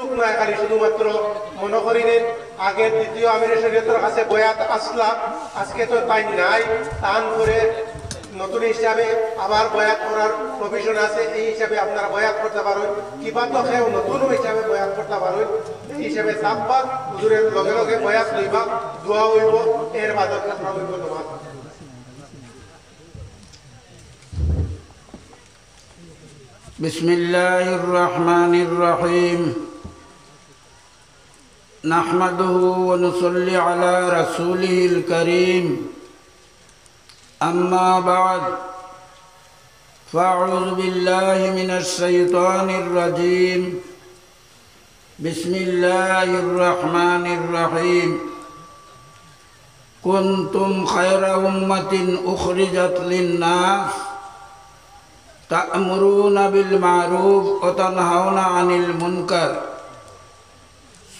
সুযোগ নাই খালি শুধুমাত্র মনে করিলেন আগের দ্বিতীয় আমিরের শরীয়তের কাছে বয়াত আসলা আজকে তো তাই নাই তান করে নতুন হিসাবে আবার বয়াত করার প্রভিশন আছে এই হিসাবে আপনারা বয়াত করতে পারেন কিবা তো কেউ নতুন হিসাবে বয়াত করতে পারেন এই হিসাবে চাপবা হুজুরের লগে লগে বয়াত লইবা দোয়া হইব এর বাদত আপনারা হইব তোমার بسم الله الرحمن الرحيم نحمده ونصلي على رسوله الكريم أما بعد فأعوذ بالله من الشيطان الرجيم بسم الله الرحمن الرحيم كنتم خير أمة أخرجت للناس تأمرون بالمعروف وتنهون عن المنكر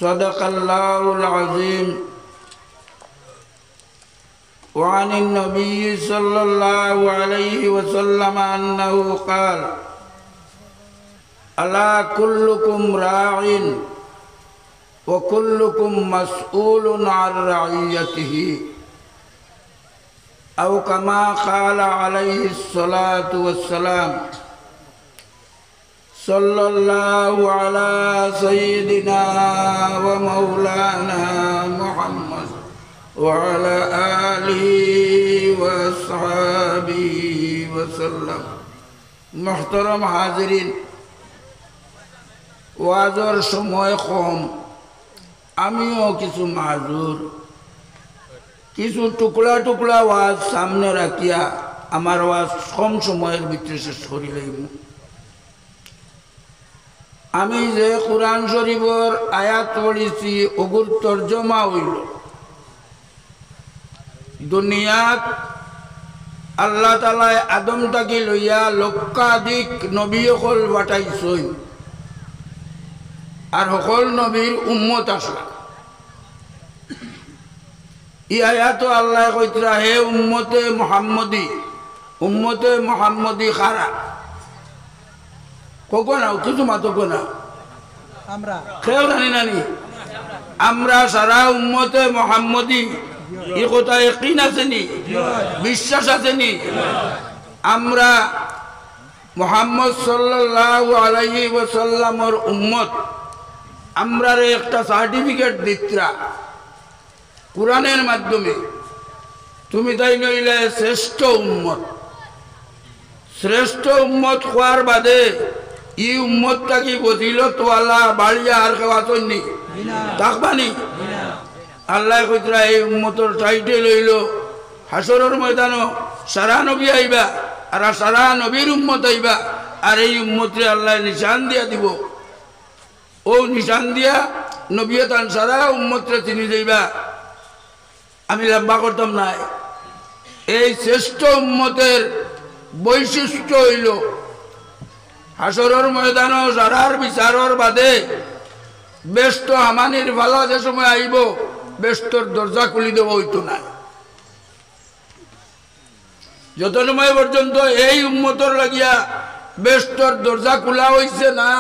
صدق الله العظيم وعن النبي صلى الله عليه وسلم أنه قال ألا كلكم راع وكلكم مسؤول عن رعيته أو كما قال عليه الصلاة والسلام صلى الله على سيدنا ومولانا محمد وعلى آله وأصحابه وسلم محترم حاضرين ওয়াজের সময় কম আমিও কিছু মাযুর কিছু টুকরা টুকরা ওয়াজ সামনে রাখিয়া আমার ওয়াজ কম সময়ের ভিতরে শেষ করি লইব আমি যে কুরআন শরীফের আয়াত পড়েছি ওগুর তরজমা হইল দুনিয়াত আল্লাহ তাআলা আদম তাকে লইয়া লক্ষাধিক নবী সকল পাঠাইছেন আর সকল নবীর উম্মত আসলা ই আয়াত আল্লাহ কইতরা হে উম্মতে মুহাম্মদি খারা কোকোনা কিছু মাতো কোনা আমরা কেউ জানি নানি আমরা সারা উম্মতে মুহাম্মদি ই কথা ইয়াকিন আছে নি বিশ্বাস আছে নি আমরা মুহাম্মদ সাল্লাল্লাহু আলাইহি ওয়াসাল্লামের উম্মত আমরার একটা সার্টিফিকেট দিত্রা কুরআনের মাধ্যমে তুমি তাই নইলে শ্রেষ্ঠ উম্মত হওয়ার বাদে ই উম্মতটা কি বজিলত ওয়ালা বাড়িয়া আর কেউ আসেননি থাকবানি আল্লাহ কইতরা এই উম্মতর টাইটেল হইল হাসরের ময়দানও সারা নবী আইবা আর সারা নবীর উম্মত আইবা আর এই উম্মতরে আল্লাহ নিশান দিয়া দিব ও নিশান দিয়া নবী তান সারা উম্মতরে চিনি যাইবা আমি লম্বা করতাম না এই শ্রেষ্ঠ উম্মতের বৈশিষ্ট্য হইল হাসরের ময়দানও সারার বিচারের বাদে ব্যস্ত হামানির ভালা যে সময় আইব ব্যস্তর দরজা খুলি দেব হইতো না যত সময় পর্যন্ত এই উম্মতর লাগিয়া ব্যস্তর দরজা খোলা হইছে না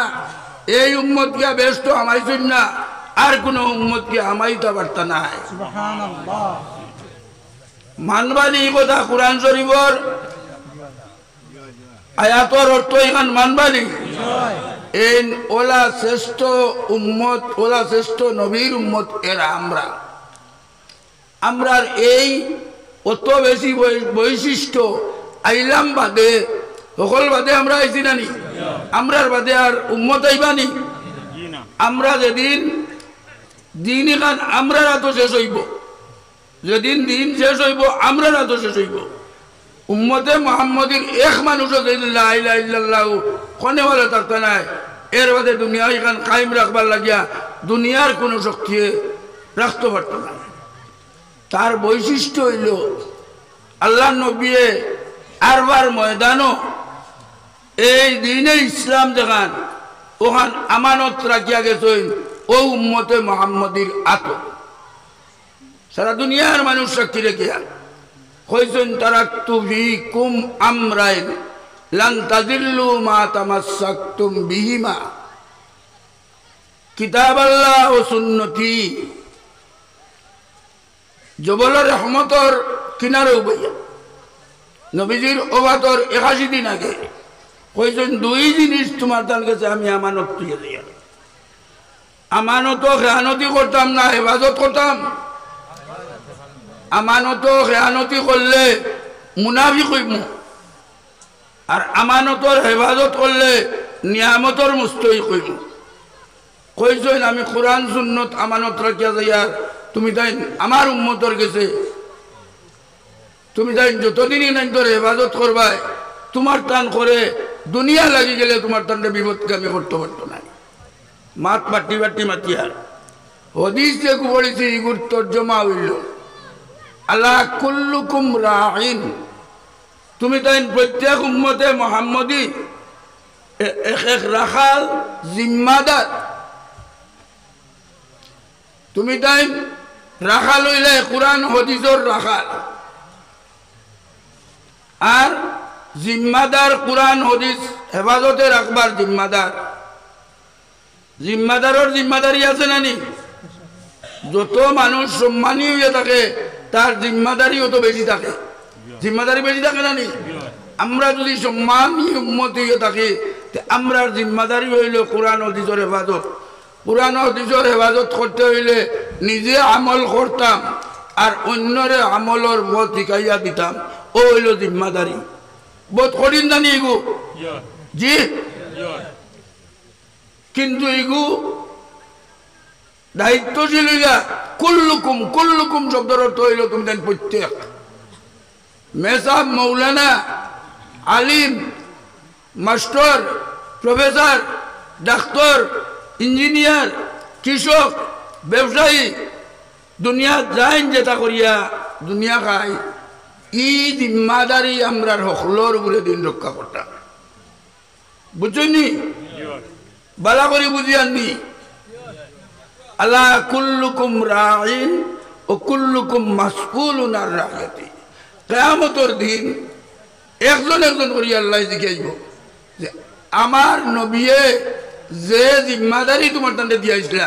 এই উম্মত গিয়া ব্যস্ত হামাইছেন না আর কোন উম্মত কে হামাইতে পারত না সুবহানাল্লাহ মানবানি কথা কুরআন শরীফের আয়াতের অর্থ এখান মানবানি এই ওলা শ্রেষ্ঠ উম্মত ওলা শ্রেষ্ঠ নবীর উম্মত এরা আমরার এই অত বেশি বৈশিষ্ট্য আইলাম বাদে সকল বাদে আমরা আইছি নানি আমরার বাদে আর উম্মত আইবানি আমরা যেদিন দিন এখান আমরা তো শেষ হইব যেদিন দিন শেষ হইব আমরা তো শেষ হইব উম্মতে মুহাম্মদীর এক মানুষও যেদিন লা ইলাহা ইল্লাল্লাহু কোনেওয়ালা থাকতে নাই এর বাদে দুনিয়া এখান কায়েম রাখবার লাগিয়া দুনিয়ার কোনো শক্তি রাখতে পারত না তার বৈশিষ্ট্য হইল আল্লাহ নবী আরবার ময়দানও এই দিনে ইসলাম দেখান ওখান আমানত রাখিয়া গেছেন ও উম্মতে মুহাম্মদীর আত সারা দুনিয়ার মানুষ সাক্ষী রেখিয়া কইছেন তারাকতু ফীকুম আমরাইন লান তাযিল্লু মা তামাসসাকতুম বিহিমা কিতাব আল্লাহ ও সুন্নতি জবল রহমতর কিনারে বইয়া নবীজির ওবাতর 81 দিন আগে কইছেন দুই জিনিস তোমার তার কাছে আমি আমানত তুলে দিই আমানত খেয়ানতি করতাম না হেফাজত করতাম আমানত খেয়ানতি করলে মুনাফিক হইব আর আমানতর হেফাজত করলে নিয়ামতর মুস্তই হইব কইছেন আমি কোরআন সুন্নত আমানত রাখিয়া যাইয়া তুমি তাই আমার উম্মতর গেছে তুমি তাই যতদিনই নাই তোর হেফাজত করবাই তোমার টান করে দুনিয়া লাগি গেলে তোমার টানটা বিপদগামী করতে পারতো না মাত বাটি বাটি মাতিয়ার হদিস যে পড়েছি ইগুর তর্জমা হইল আল্লাহ কুল্লুকুম রাইন তুমি তাই প্রত্যেক উম্মতে মোহাম্মদী এক রাখাল জিম্মাদার তুমি তাই রাখাল হইলে কোরআন হদিসর রাখাল আর জিম্মাদার কোরআন হদিস হেফাজতে রাখবার জিম্মাদার জিম্মাদারের জিম্মাদারি আছে নানি যত মানুষ সম্মানী হয়ে থাকে তার জিম্মাদারি অত বেশি থাকে জিম্মাদারি বেশি থাকে নানি আমরা যদি সম্মানী উম্মত হয়ে থাকি আমরা জিম্মাদারি হইল কোরআন হদিসের হেফাজত কোরআন হদিসের হেফাজত করতে হইলে নিজে আমল করতাম আর অন্যরে আমলর পথ শিখাইয়া দিতাম ও হইল জিম্মাদারি বহুত কঠিন জানি এগু জি কিন্তু এগু দায়িত্বশীল হইলা কুল্লুকুম কুল্লুকুম শব্দের অর্থ হইল তুমি দেন প্রত্যেক মেসাব মৌলানা আলিম মাস্টার প্রফেসর ডাক্তার ইঞ্জিনিয়ার কৃষক ব্যবসায়ী দুনিয়া যাইন যেটা করিয়া দুনিয়া খাই ই জিম্মাদারি আমরা হকলর বলে দিন রক্ষা করতাম বুঝছনি বালা করে বুঝিয়াননি আল্লাহ কুল্লুকুম রাইন ও কুল্লুকুম মাসউলুন আন রাইয়াতি কিয়ামতের দিন একজন একজন করে আল্লাহ জিজ্ঞাসা যে আমার নবীয়ে যে জিম্মাদারি তোমার তান্ডে দিয়েছিল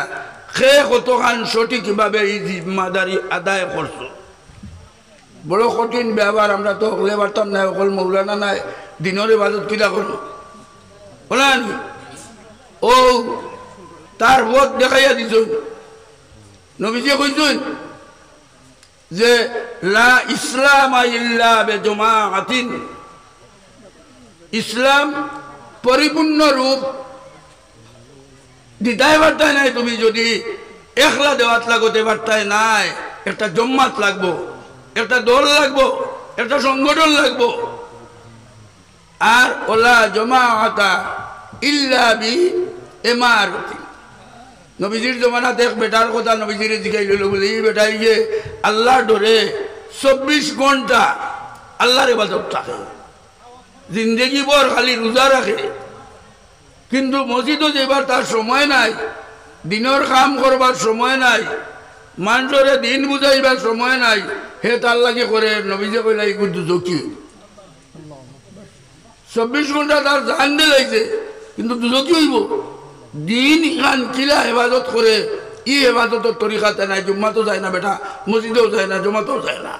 সে কতখান সঠিকভাবে এই জিম্মাদারি আদায় করছো বড় কঠিন ব্যবহার আমরা তো হলে পারতাম না অকল মৌলানা নাই দিনের বাজত কিনা করো বলেন ও তার পথ দেখাইয়া দিছ নবীজি কইছেন যে লা ইসলাম ইল্লা বিজমাআতিন ইসলাম পরিপূর্ণ রূপ দিতে পারতাই নাই তুমি যদি একলা দেওয়াত লাগতে পারতাই নাই একটা জম্মাত লাগবো একটা দল লাগবো একটা সংগঠন লাগবো আর ওলা জমাআতা ইল্লা বি ইমারতি নবীজির জমানাতে এক বেটার কথা নবীজির জিজ্ঞাসা বলে এই বেটাই যে আল্লাহর ডরে 24 ঘন্টা আল্লাহর ইবাদত থাকে জিন্দগি ভর খালি রোজা রাখে কিন্তু মসজিদও যাইবার তার সময় নাই দিনের কাম করবার সময় নাই মানুষরে দিন বুঝাইবার সময় নাই হে তার লাগে করে নবীজি কইলা এই দুজকি 24 ঘন্টা তার জান দিয়ে লাগছে কিন্তু দুজকি হইব দিন ইখান কিলা হেফাজত করে ই হেফাজতের তরিকাতে নাই জুম্মাতেও যায় না বেটা মসজিদেও যায় না জমাতেও যায় না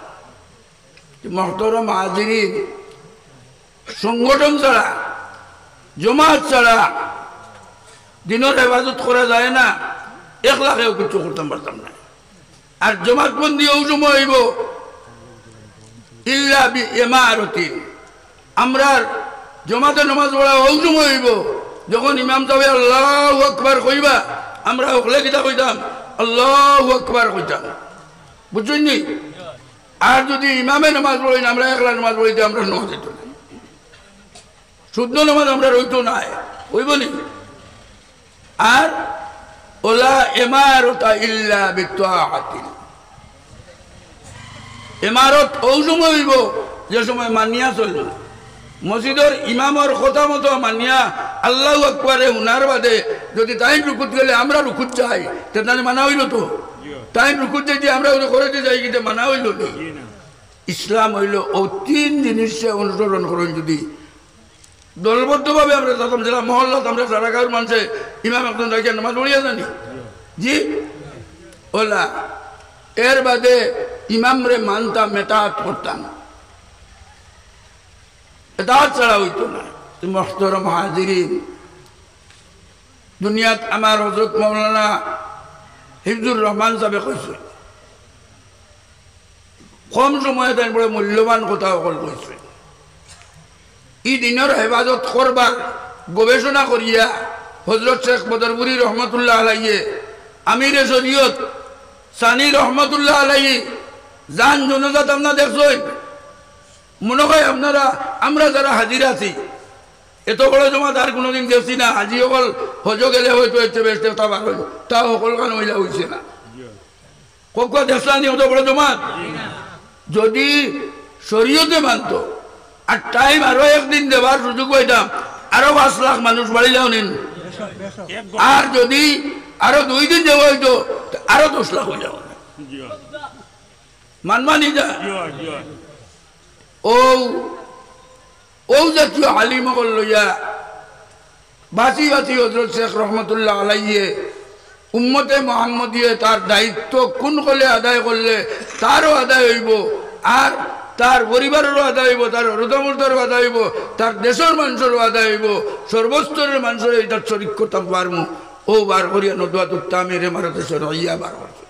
মহতরম হাজিরিন সংগঠন ছাড়া জমাত ছাড়া দিনের হেফাজত করা যায় না একলাখেও কিছু করতাম পারতাম না আর জমাত বন্দি ও সময় হইব ইল্লা বি ইমারতি আমরা জমাতে নামাজ পড়া ও সময় হইব যখন ইমাম সাহেব আল্লাহু আকবার কইবা আমরা ওকলে কিতা কইতাম আল্লাহু আকবার কইতাম বুঝছেন নি আর যদি ইমামে নামাজ পড়ি না আমরা একলা নামাজ পড়িতে আমরা নামাজ হইতো না শুদ্ধ নামাজ আমরা রইতো না হইব নি আর ওলা ইমারতা ইল্লা বিতাআতি ইমারত ও সময় হইব যে সময় মানিয়া চলবে মসজিদের ইমামর কথা মতো মানিয়া আল্লাহু আকবারে হুনার বাদে যদি টাইম রুকুত গেলে আমরা রুকুত যাই তাহলে মানা হইল তো টাইম রুকুত যদি আমরা করে যাই কিন্তু মানা হইল না ইসলাম হইল ও তিন জিনিসে অনুসরণ করেন যদি দলবদ্ধভাবে আমরা যখন জেলা মহল্লাত আমরা সারা গাঁয়ের মানুষে ইমাম একজন রাখিয়া নামাজ পড়িয়া জানি জি ওলা এর বাদে ইমামরে মানতাম মেতাহাত করতাম এতাহাত ছাড়া হইতো না মোহতরম হাজিরিন দুনিয়াত আমার হযরত মাওলানা হিফজুর রহমান সাহেব কইছে কম সময়ে তাই বড় মূল্যবান কথা সকল কইছে ই দিনের হেফাজত করবার গবেষণা করিয়া হযরত শেখ বদরপুরি রহমতুল্লাহ আলাইহি আমিরে শরীয়ত সানি রহমতুল্লাহ আলাইহি জান জনজাত আপনারা দেখছেন মনে হয় আপনারা আমরা যারা হাজির আছি এত বড় জমাত আর কোনোদিন দেখছি না হাজি সকল হজ গেলে হয়তো এতে বেসতে তা বার হইল তা সকল কান মহিলা হয়েছে না কোকা দেখলানি অত বড় জমাত যদি শরীয়তে মানত আর টাইম আরো একদিন দেবার সুযোগ পাইতাম আরো 5 লাখ মানুষ বাড়ি যাও নিন আর যদি আরো 2 দিন যাওয়া হইতো আরো 10 লাখ হয়ে যাও মানমানি যা ও জাতীয় আলিমকল লইয়া বাঁচি বাঁচি হযরত শেখ রহমতুল্লাহ আলাইহি উম্মতে মুহাম্মদিয়ে তার দায়িত্ব কোন কলে আদায় করলে তারও আদায় হইব আর তার পরিবারেরও আদায় হইব তার হৃদয়মূর্তরও আদায় হইব তার দেশের মানুষেরও আদায় হইব সর্বস্তরের মানুষের এটার শরিক করতাম পারমু ও বার করিয়া নদওয়াত তামির ইমারতে শরইয়া বার করছে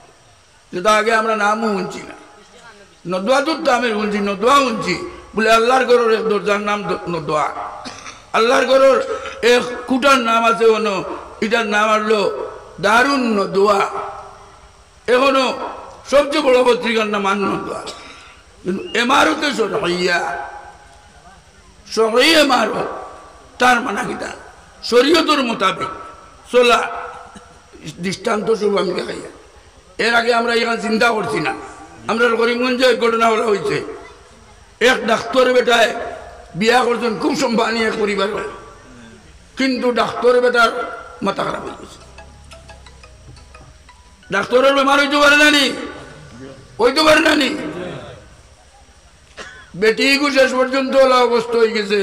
যেটা আগে আমরা নামও শুনছি না নদওয়াত তামির শুনছি নদওয়া শুনছি বলে আল্লাহর ঘরের এক দরজার নাম নদওয়া আল্লাহর ঘরের এক কুটার নাম আছে কোনো এটার নাম হলো দারুন নদওয়া এখনো সবচেয়ে বড় পত্রিকার নাম নদওয়া কিন্তু এমারতে সহি এমারত তার মানা কিটা শরীয়তের মোতাবেক চলা দৃষ্টান্ত সব আমি দেখাইয়া এর আগে আমরা এখানে চিন্তা করছি না আমরা করিমগঞ্জে ঘটনা বলা হয়েছে এক ডাক্তার বেটায় বিয়া করছেন খুব সম্মানী এক পরিবার কিন্তু ডাক্তার বেটার মাথা খারাপ হয়ে গেছে ডাক্তারের বেমার হইতে পারে নানি হইতে পারে নানি বেটিগু শেষ পর্যন্ত অবস্থা হয়ে গেছে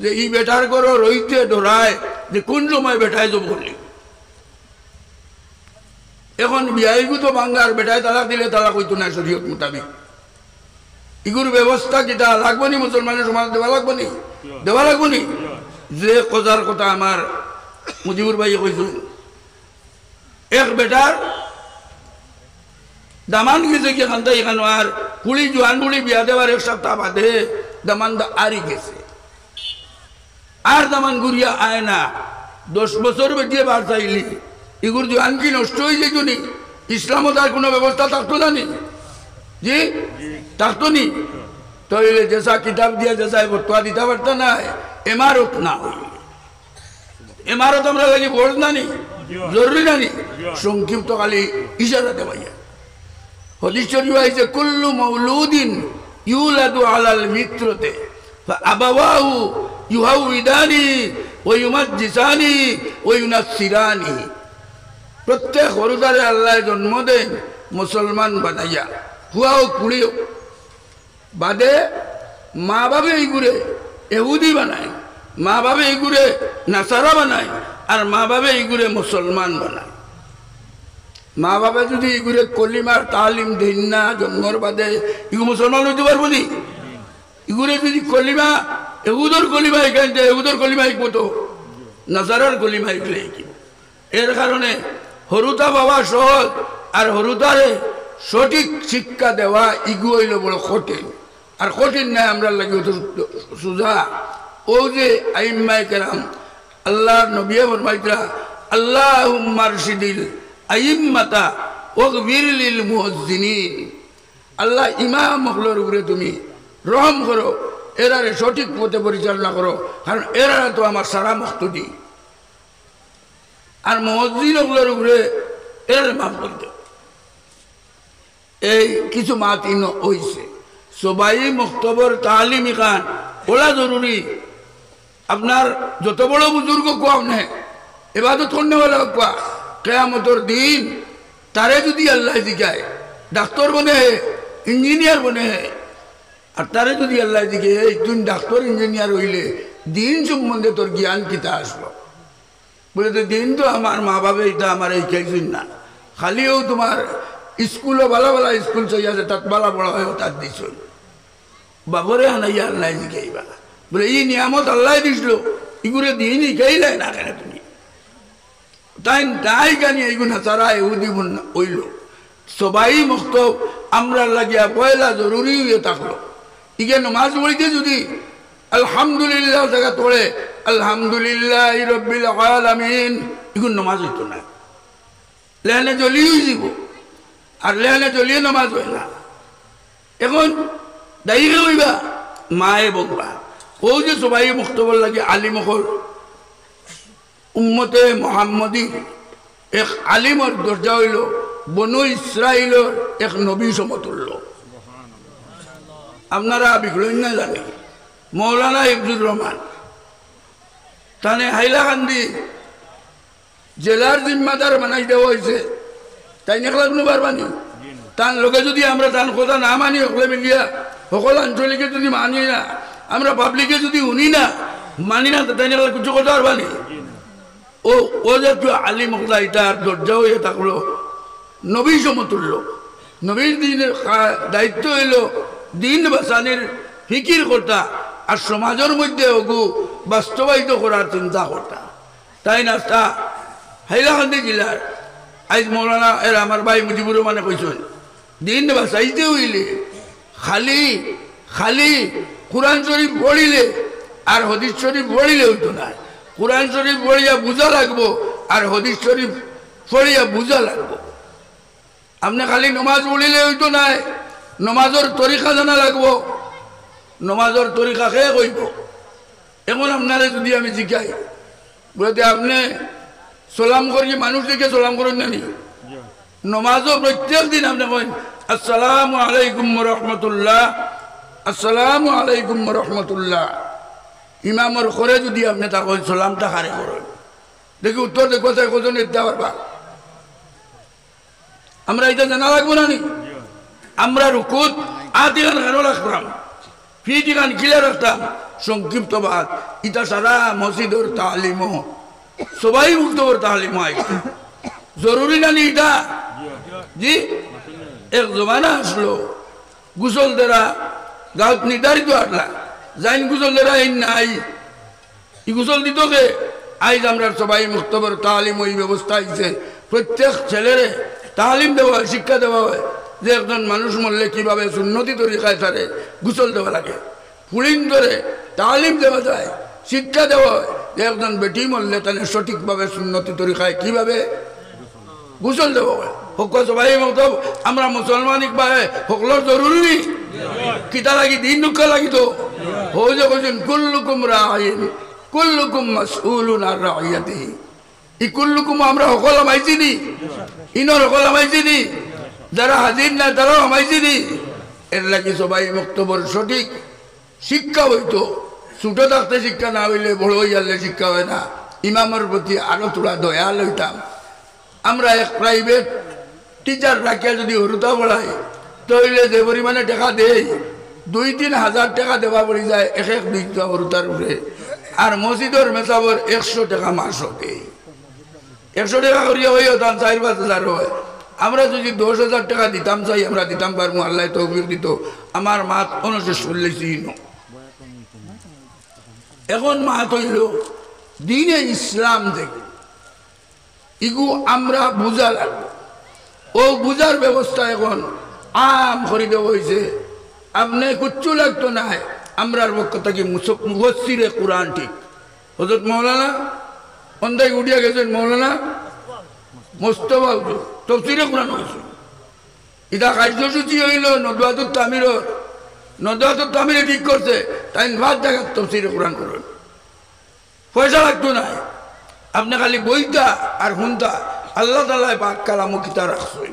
যে এই বেটার করো রইতে ডরায় যে কোন সময় বেটায় জব করলি এখন বিয়াইগু তো বাঙ্গার বেটায় তালাক দিলে তালাক হইতো না শরীয়ত মোতাবেক ইগুর ব্যবস্থা যেটা লাগবো নি মুসলমানের সমাজ দেওয়া লাগবো নি দেওয়া লাগবো নি যে কথার কথা আমার মুজিবুর ভাই কইছো এক বেটার দামান গেছে কি খান্তা এখানে আর কুড়ি জোয়ান বুড়ি বিয়া দেওয়ার এক সপ্তাহ বাদে দামান আরি গেছে আর দামান ঘুরিয়া আয় না 10 বছর বেটিয়ে বার চাইলি ইগুর জোয়ান কি নষ্ট হয়ে যেত নি ইসলামত আর কোনো ব্যবস্থা থাকতো না নি জি থাকতো নি তাহলে যেসা কিতাব দিয়া যেসা বর্তমান দিতে পারতো না এমারত না হইলে এমারত আমরা লাগি বোঝ না নি জরুরি না নি সংক্ষিপ্ত খালি ইশারা দেওয়াইয়া হাদিস শরীফ আছে কুল্লু মাউলুদিন ইউলাদু আলাল মিত্রতে ফাআবাওয়াহু ইউহাউইদানি ওয়া ইউমাজ্জিসানি ওয়া ইউনাসসিরানি প্রত্যেক হরুদারে আল্লাহ জন্ম দেন মুসলমান বানাইয়া হুয়াও কুড়িও বাদে মা বাবা এইগুড়ে এহুদি বানায় মা বাবা এইগুড়ে নাসারা বানায় আর মা বাবা এইগুড়ে মুসলমান বানায় মা বাবা যদি এগুলো কলিমার তালিম দেন না জন্মর বাদে এগুলো মুসলমান হইতে পারবো নি এগুলো যদি কলিমা এহুদর কলিমা এখানে এহুদর কলিমা শিখবো তো নাজারার কলিমা এগুলো শিখিব এর কারণে হরুতা বাবা সহজ আর হরুতারে সঠিক শিক্ষা দেওয়া ইগু হইল বড় কঠিন আর কঠিন নাই আমরা লাগে সুজা ও যে আইম্মায়ে কেরাম আল্লাহর নবী ফরমাইতরা আল্লাহুম্মা আরশিদিল আইম্মাতা ওয়াগফির লিল মুয়াজ্জিনিন আল্লাহ ইমাম হলোর উপরে তুমি রহম করো এরারে সঠিক পথে পরিচালনা করো কারণ এরা তো আমার সারা মুক্তি আর মুয়াজ্জিন হলোর উপরে এর মাফ করে দাও এই কিছু মাতিন হইছে সবাই মুক্তবর তালিম খান ওলা জরুরি আপনার যত বড় বুজুর্গ কোয়াও নেই ইবাদত করনে वाला কোয়া কিয়ামতের দিন তারে যদি আল্লাহ দিগায় ডাক্তার বনে ইঞ্জিনিয়ার বনে আর তারে যদি আল্লাহ দিকে এই তুই ডাক্তার ইঞ্জিনিয়ার হইলে দিন সম্বন্ধে তোর জ্ঞান কিতা আসলো? বলে তো দিন তো আমার মা বাবা এটা আমার এই খেয়েছেন না, খালিও তোমার স্কুলও ভালো ভালো স্কুল চাই আছে, তাত বালা বড় হয় তার দিস বাবরে আনাইয়া আল্লাহ শিখাইবা। বলে এই নিয়ামত আল্লাহ দিছিল, এগুলো দিন শিখাইলাই না কেন তুমি? তাই তাই জানি এইগুলো তারা এহুদি হইল সবাই মুক্ত আমরা লাগিয়া পয়লা জরুরি হয়ে থাকলো। ইগে নমাজ পড়িতে যদি আলহামদুলিল্লাহ জায়গা তোলে আলহামদুলিল্লাহ রব্বিল আলামিন, এগুলো নমাজ হইতো না, লেহানে জ্বলিয়ে যাব আর লেহানে জ্বলিয়ে নমাজ হয় না। এখন দায়ী হইবা মায়ে বলবা ও যে সবাই মুক্তবর লাগে আলিমকল উম্মতে মোহাম্মদী এক আলিমর দরজা হইল বনু ইসরাইলর এক নবী সমতুল্য। আপনারা বিগড়ই না জানে মৌলানা ইবজুর রহমান তানে হাইলাকান্দি জেলার জিম্মাদার বানাই দেওয়া হয়েছে, তাই নেখলা কোনো পারবানি তার লোকে যদি আমরা তার কথা না মানি সকলে মিলিয়া সকল আঞ্চলিকে যদি মানি না, আমরা পাবলিকে যদি শুনি না মানি না, তাই নেখলা কিছু কথা পারবানি? ও জাতীয় আলিম হকলা এটার দরজা হয়ে থাকলো নবী সমতুল্য। নবীর দিনের দায়িত্ব হইল দিন বাঁচানির ফিকির করতা আর সমাজের মধ্যে ওগু বাস্তবায়িত করার চিন্তা করতা। তাই নাস্তা হাইলাকান্দি জেলার আজ মৌলানা এর আমার ভাই মুজিবুর রহমানে কইছেন দিন বাঁচাইতে হইলে খালি খালি কোরআন শরীফ পড়িলে আর হাদিস শরীফ পড়িলে হইতো না, কোরআন শরীফ পড়িয়া বুঝা লাগবো আর হাদিস শরীফ পড়িয়া বুঝা লাগবো। আপনি খালি নমাজ পড়িলে হইতো না, নমাজের তরিকা জানা লাগবো, নমাজের তরিকা খেয়ে কইব। এখন আপনারা যদি আমি জিজ্ঞাই বলতে আপনি সালাম করি মানুষ দেখে সালাম করেন নানি, নমাজও প্রত্যেক দিন আপনি কইন আসসালামু আলাইকুম রহমতুল্লাহ, আসসালামু আলাইকুম রহমতুল্লাহ। ইমামর করে যদি আপনি তা কই সালামটা হারে করেন, দেখি উত্তর দেখো তাই কজন দিতে পারবা? আমরা এটা জানা লাগবো না নি? আমরা রুকুত আদিগান কেন রাখতাম, ফিজিগান কিলে রাখতাম সংক্ষিপ্ত বাদ, ইটা সারা মসজিদর তালিম সবাই মুক্তর তালিম হয় জরুরি না নি এটা? জি এক জমানা আসলো গুসল দেরা গাঁত নির্ধারিত আসলা যাইন গুসল দেরা এই নাই, ই গুসল দিত কে? আইজ আমরা সবাই মুক্তবর তালিম ওই ব্যবস্থা হয়েছে, প্রত্যেক ছেলেরে তালিম দেওয়া হয়, শিক্ষা দেওয়া হয় যে একজন মানুষ মরলে কিভাবে সুন্নতি তরিকায় তারে গুসল দেওয়া লাগে, পুলিং ধরে তালিম দেওয়া যায়, শিক্ষা দেওয়া হয় যে একজন বেটি মরলে তাহলে সঠিকভাবে সুন্নতি তরিকায় কিভাবে গুসল দেওয়া হয়। হক সবাই মতব আমরা মুসলমানিক ভাবে সকলের জরুরি কিতা লাগি দিন দুঃখ লাগি তো হো যে কইছেন কুল্লুকুম রাইন কুল্লুকুম মাসউলুন আর রাইয়াতিহি, ই কুল্লুকুম আমরা সকল মাইছি নি, ইনর সকল মাইছি নি, যারা হাজির না তারাও মাইছি নি। এর লাগি সবাই মুক্তবর সঠিক শিক্ষা হইতো, ছোট থাকতে শিক্ষা না হইলে বড় হইয়ালে শিক্ষা হয় না। ইমামের প্রতি আরো তোরা দয়াল হইতাম। আমরা এক প্রাইভেট টিচার রাখিয়া যদি হরুতা পড়াই তাহলে যে পরিমাণে টাকা দেয় 2-3 হাজার টাকা দেওয়া পড়ে যায় এক এক দুইটা হরুতার উপরে, আর মসজিদের মেসাবর 100 টাকা মাসও দেয়। 100 টাকা করিয়া হইও তার 4-5 হাজার হয়। আমরা যদি 10,000 টাকা দিতাম চাই আমরা দিতাম পারবো, আল্লাহ তৌফিক দিত। আমার মাত অনুশেষ চললেছি এখন মাত হইল দিনে ইসলাম থেকে ইগু আমরা বুঝা লাগবো, ও বুঝার ব্যবস্থা এখন আম করে দেওয়া হয়েছে। আপনি কুচ্ছু লাগতো না, আমরার পক্ষ থেকে মুফাসসিরে কুরআন ঠিক হযরত মাওলানা অন্দাই উঠিয়া গেছেন, মাওলানা মোস্তফা তাফসীরে কুরআন হয়েছে। এটা কার্যসূচি হইল নদওয়াতুত তামিরে ঠিক করছে, তাই ভাত জায়গা তাফসীরে কুরআন করুন, পয়সা লাগতো না। আপনি খালি বইতা আর শুনতা, আল্লাহ তাআলা পাক কালামু কিতা রাখছেন।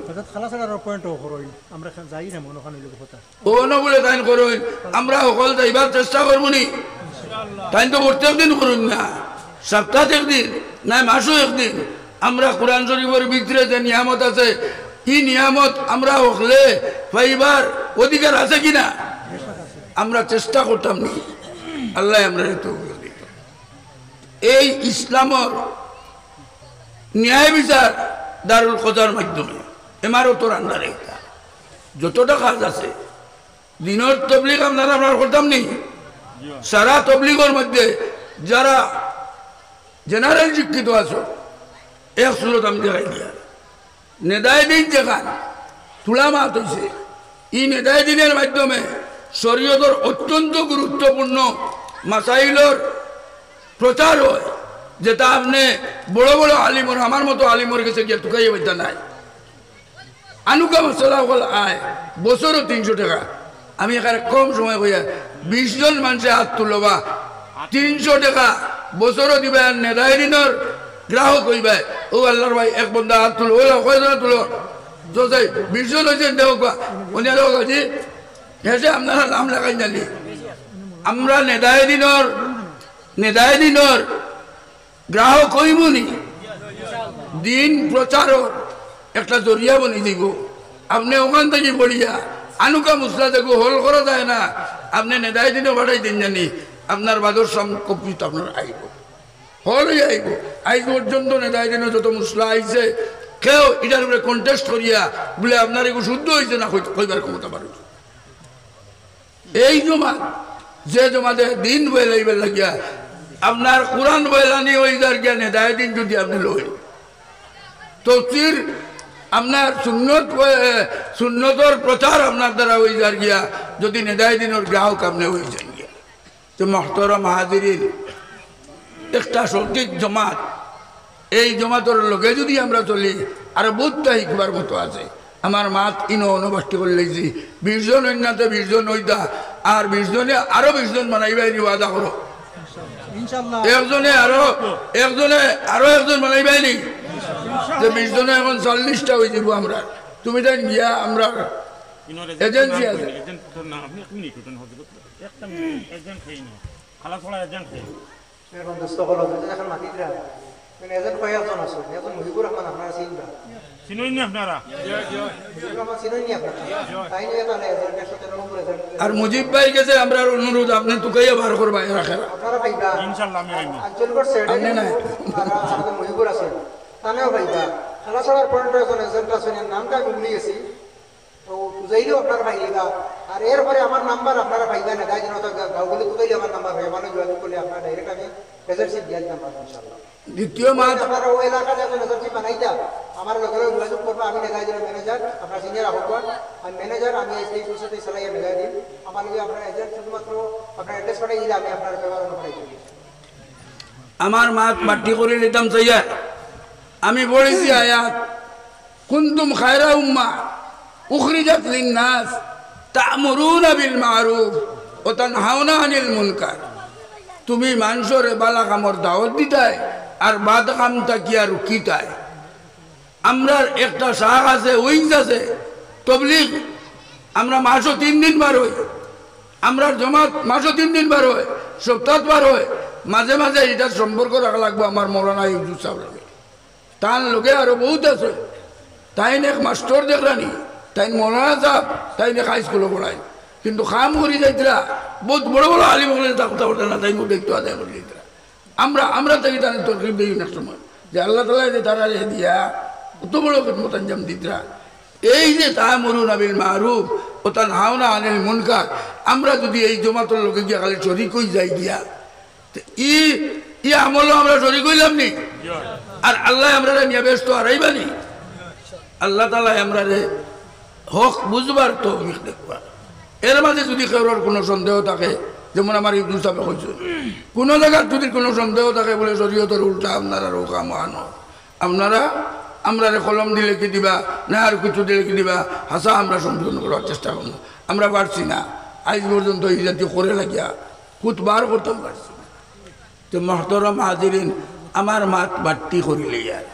ও না বলে তাই করুন, আমরা সকল যাইবার চেষ্টা করবো নি। তাই তো প্রত্যেক দিন করুন না, সপ্তাহে একদিন নাই মাসও একদিন। আমরা কোরআন শরীফের ভিতরে যে নিয়ামত আছে, এই নিয়ামত আমরা হকলে পাইবার অধিকার আছে কিনা আমরা চেষ্টা করতাম নি। আল্লাহ আমরা তো এই ইসলামর ন্যায় বিচার দারুল কদার মাধ্যমে এমারতর আন্ডারে এটা যতটা কাজ আছে দিনের তবলিগ আপনারা আমরা করতাম নি সারা তবলিগের মধ্যে যারা জেনারেল শিক্ষিত আছো এক সুরত আমি দেখাই দিয়া নেদায় দিন যেখান তুলা মাত হয়েছে এই নেদায় দিনের মাধ্যমে শরীয়তের অত্যন্ত গুরুত্বপূর্ণ মাসাইলর প্রচার হয় যেটা আপনি বড় বড় আলিমর আমার মতো আলিমর কাছে গিয়ে টুকাইয়ে বেচা নাই আনুকা মশলা হল আয় বছরও 300 টাকা আমি এখানে কম সময় কইয়া 20 জন মানুষের হাত তুলবা 300 টাকা বছরও দিবে আর নেদায় দিনের গ্রাহক হইবে ও আল্লাহর ভাই এক বন্ধা হাত তুলো ওই কয়জন তুলো তো যাই 20 জন হয়েছেন দেখো উনি জি হেসে আপনারা নাম লাগাই জানি আমরা নেদায় দিনের গ্রাহক হইবনি দিন প্রচারক একটা জরিয়া বনি দিব আপনি ওখান থেকে পড়িয়া আনুকা মুসলা দেখো হল করা যায় না আপনি নেদায় দিনও বাড়াই দিন জানি আপনার বাদর কপিত আপনার আইব হল আইব আইজ পর্যন্ত নেদায় দিনও যত মুসলা আইছে কেউ এটার উপরে কন্টেস্ট করিয়া বলে আপনার এগুলো শুদ্ধ হয়েছে না কইবার ক্ষমতা পারে এই জমা যে জমাতে দিন বয়ে লাইবার লাগিয়া আপনার কোরআন বয়লানি ওই যার জ্ঞান হেদায় দিন যদি আপনি লই তফসির আপনার সুন্নতর প্রচার আপনার দ্বারা ওই যার গিয়া যদি নেদায় দিনের গ্রাহক আপনি ওই যান গিয়া তো মহতরম হাজিরিন একটা সঠিক জমাত এই জমাতর লোকে যদি আমরা চলি আর বহুতটা শিখবার মতো আছে আমার মাত ইনো অনুবাষ্টি করে লেগেছি 20 জন অন্যতে 20 জন ওইটা আর 20 জনে আরো 20 জন বানাইবাই ওয়াদা করো একজনে আরো একজন বানাইবাই নি যে 20 জনে এখন 40টা হয়ে যাব আমরা তুমি তাই গিয়া আমরা এজেন্সি আছে আর মুজিব ভাই গেছে আমরা অনুরোধ আপনি তুকাইয়া বার করবা রাখেন মুজিবুর আছে তানেও ভাইবা খেলা ছাড়ার পয়েন্ট এখন এজেন্ট আছে নামটা আমি ভুলে গেছি তো বুঝাইলেও আপনারা ভাইবা আর এরপরে আমার নাম্বার আপনারা ভাইবা না গাই জনতা গাঁওগুলি তুকাইলে আমার নাম্বার ভাই মানে যোগাযোগ করলে আপনারা ডাইরেক্ট আমি এজেন্সি দিয়ে দিতাম ইনশাআল্লাহ দ্বিতীয় মাত আপনারা ওই এলাকায় যখন এজেন্সি বানাইতা আমার লগে যোগাযোগ করবো আমি নেগাই দিলাম ম্যানেজার আপনার সিনিয়র আহ্বান আমি ম্যানেজার আমি এই সাথে চালাইয়া নেগাই দিন আমার লগে আপনার এজেন্ট শুধুমাত্র আপনার অ্যাড্রেস পাঠাই দিলে আমি আপনার ব্যবহার পাঠাই দিই আমার মাত মাটি করে নিতাম চাইয়া আমি বলেছি আয়াত কুনতুম খায়রা উম্মাহ উখরিজাত লিন-নাস তা'মুরুনা বিল মা'রুফ ওয়া তানহাউনা আনিল মুনকার তুমি মানুষের বালা কামর দাওয়াত দিতায় আর বাদ কামটা কি আর রুকিতায় আমরা একটা শাখ আছে উইংস আছে তবলিগ আমরা মাসও 3 দিন বার হই আমরা জমাত মাসও 3 দিন বার হয় সপ্তাহ বার হয় মাঝে মাঝে এটার সম্পর্ক রাখা লাগবে আমার মৌলানা ইউসুফ সাহেব লাগে তার লোকে আরো বহুত আছে তাই এক মাস্টার দেখলানি তাই মৌলানা সাহেব তাই হাই স্কুলে পড়ায় কিন্তু কাম করি যাইতরা বহুত বড় বড় আলিম হলে কথা বলতে না তাই দেখতে আদায় করে যাইতরা আমরা তাকে তাদের তরকিব দিই না সময় যে আল্লাহ তালা যে তারা দিয়া অত বড় মতাঞ্জাম দিতরা এই যে তা'মুরুনা বিল মা'রুফ ওয়া তানহাউনা আনিল মুনকার আমরা যদি এই জমাতের লোকে গিয়া খালি শরীক হই যাই গিয়া ই আমল আমরা শরীক হইলাম নি আর আল্লাহ আমরা নিয়ে ব্যস্ত হারাইবানি আল্লাহ তালা আমরা হক বুঝবার তো দেখবা এর মাঝে যদি কারোর কোনো সন্দেহ থাকে যেমন আমার ইবনু সাহেব কইছে কোনো জায়গার যদি কোনো সন্দেহ থাকে বলে শরীয়তের উল্টা আপনারা রোকা মানো আপনারা আমরা কলম দিলে কি দিবা না আর কিছু দিলে কি দিবা হাসা আমরা সংশোধন করার চেষ্টা করবো আমরা পারছি না আজ পর্যন্ত এই জাতীয় করে লাগিয়া খুতবার করতেও পারছি না তো মহতরম হাজিরিন আমার মাত বাট্টি করিলে ইয়ার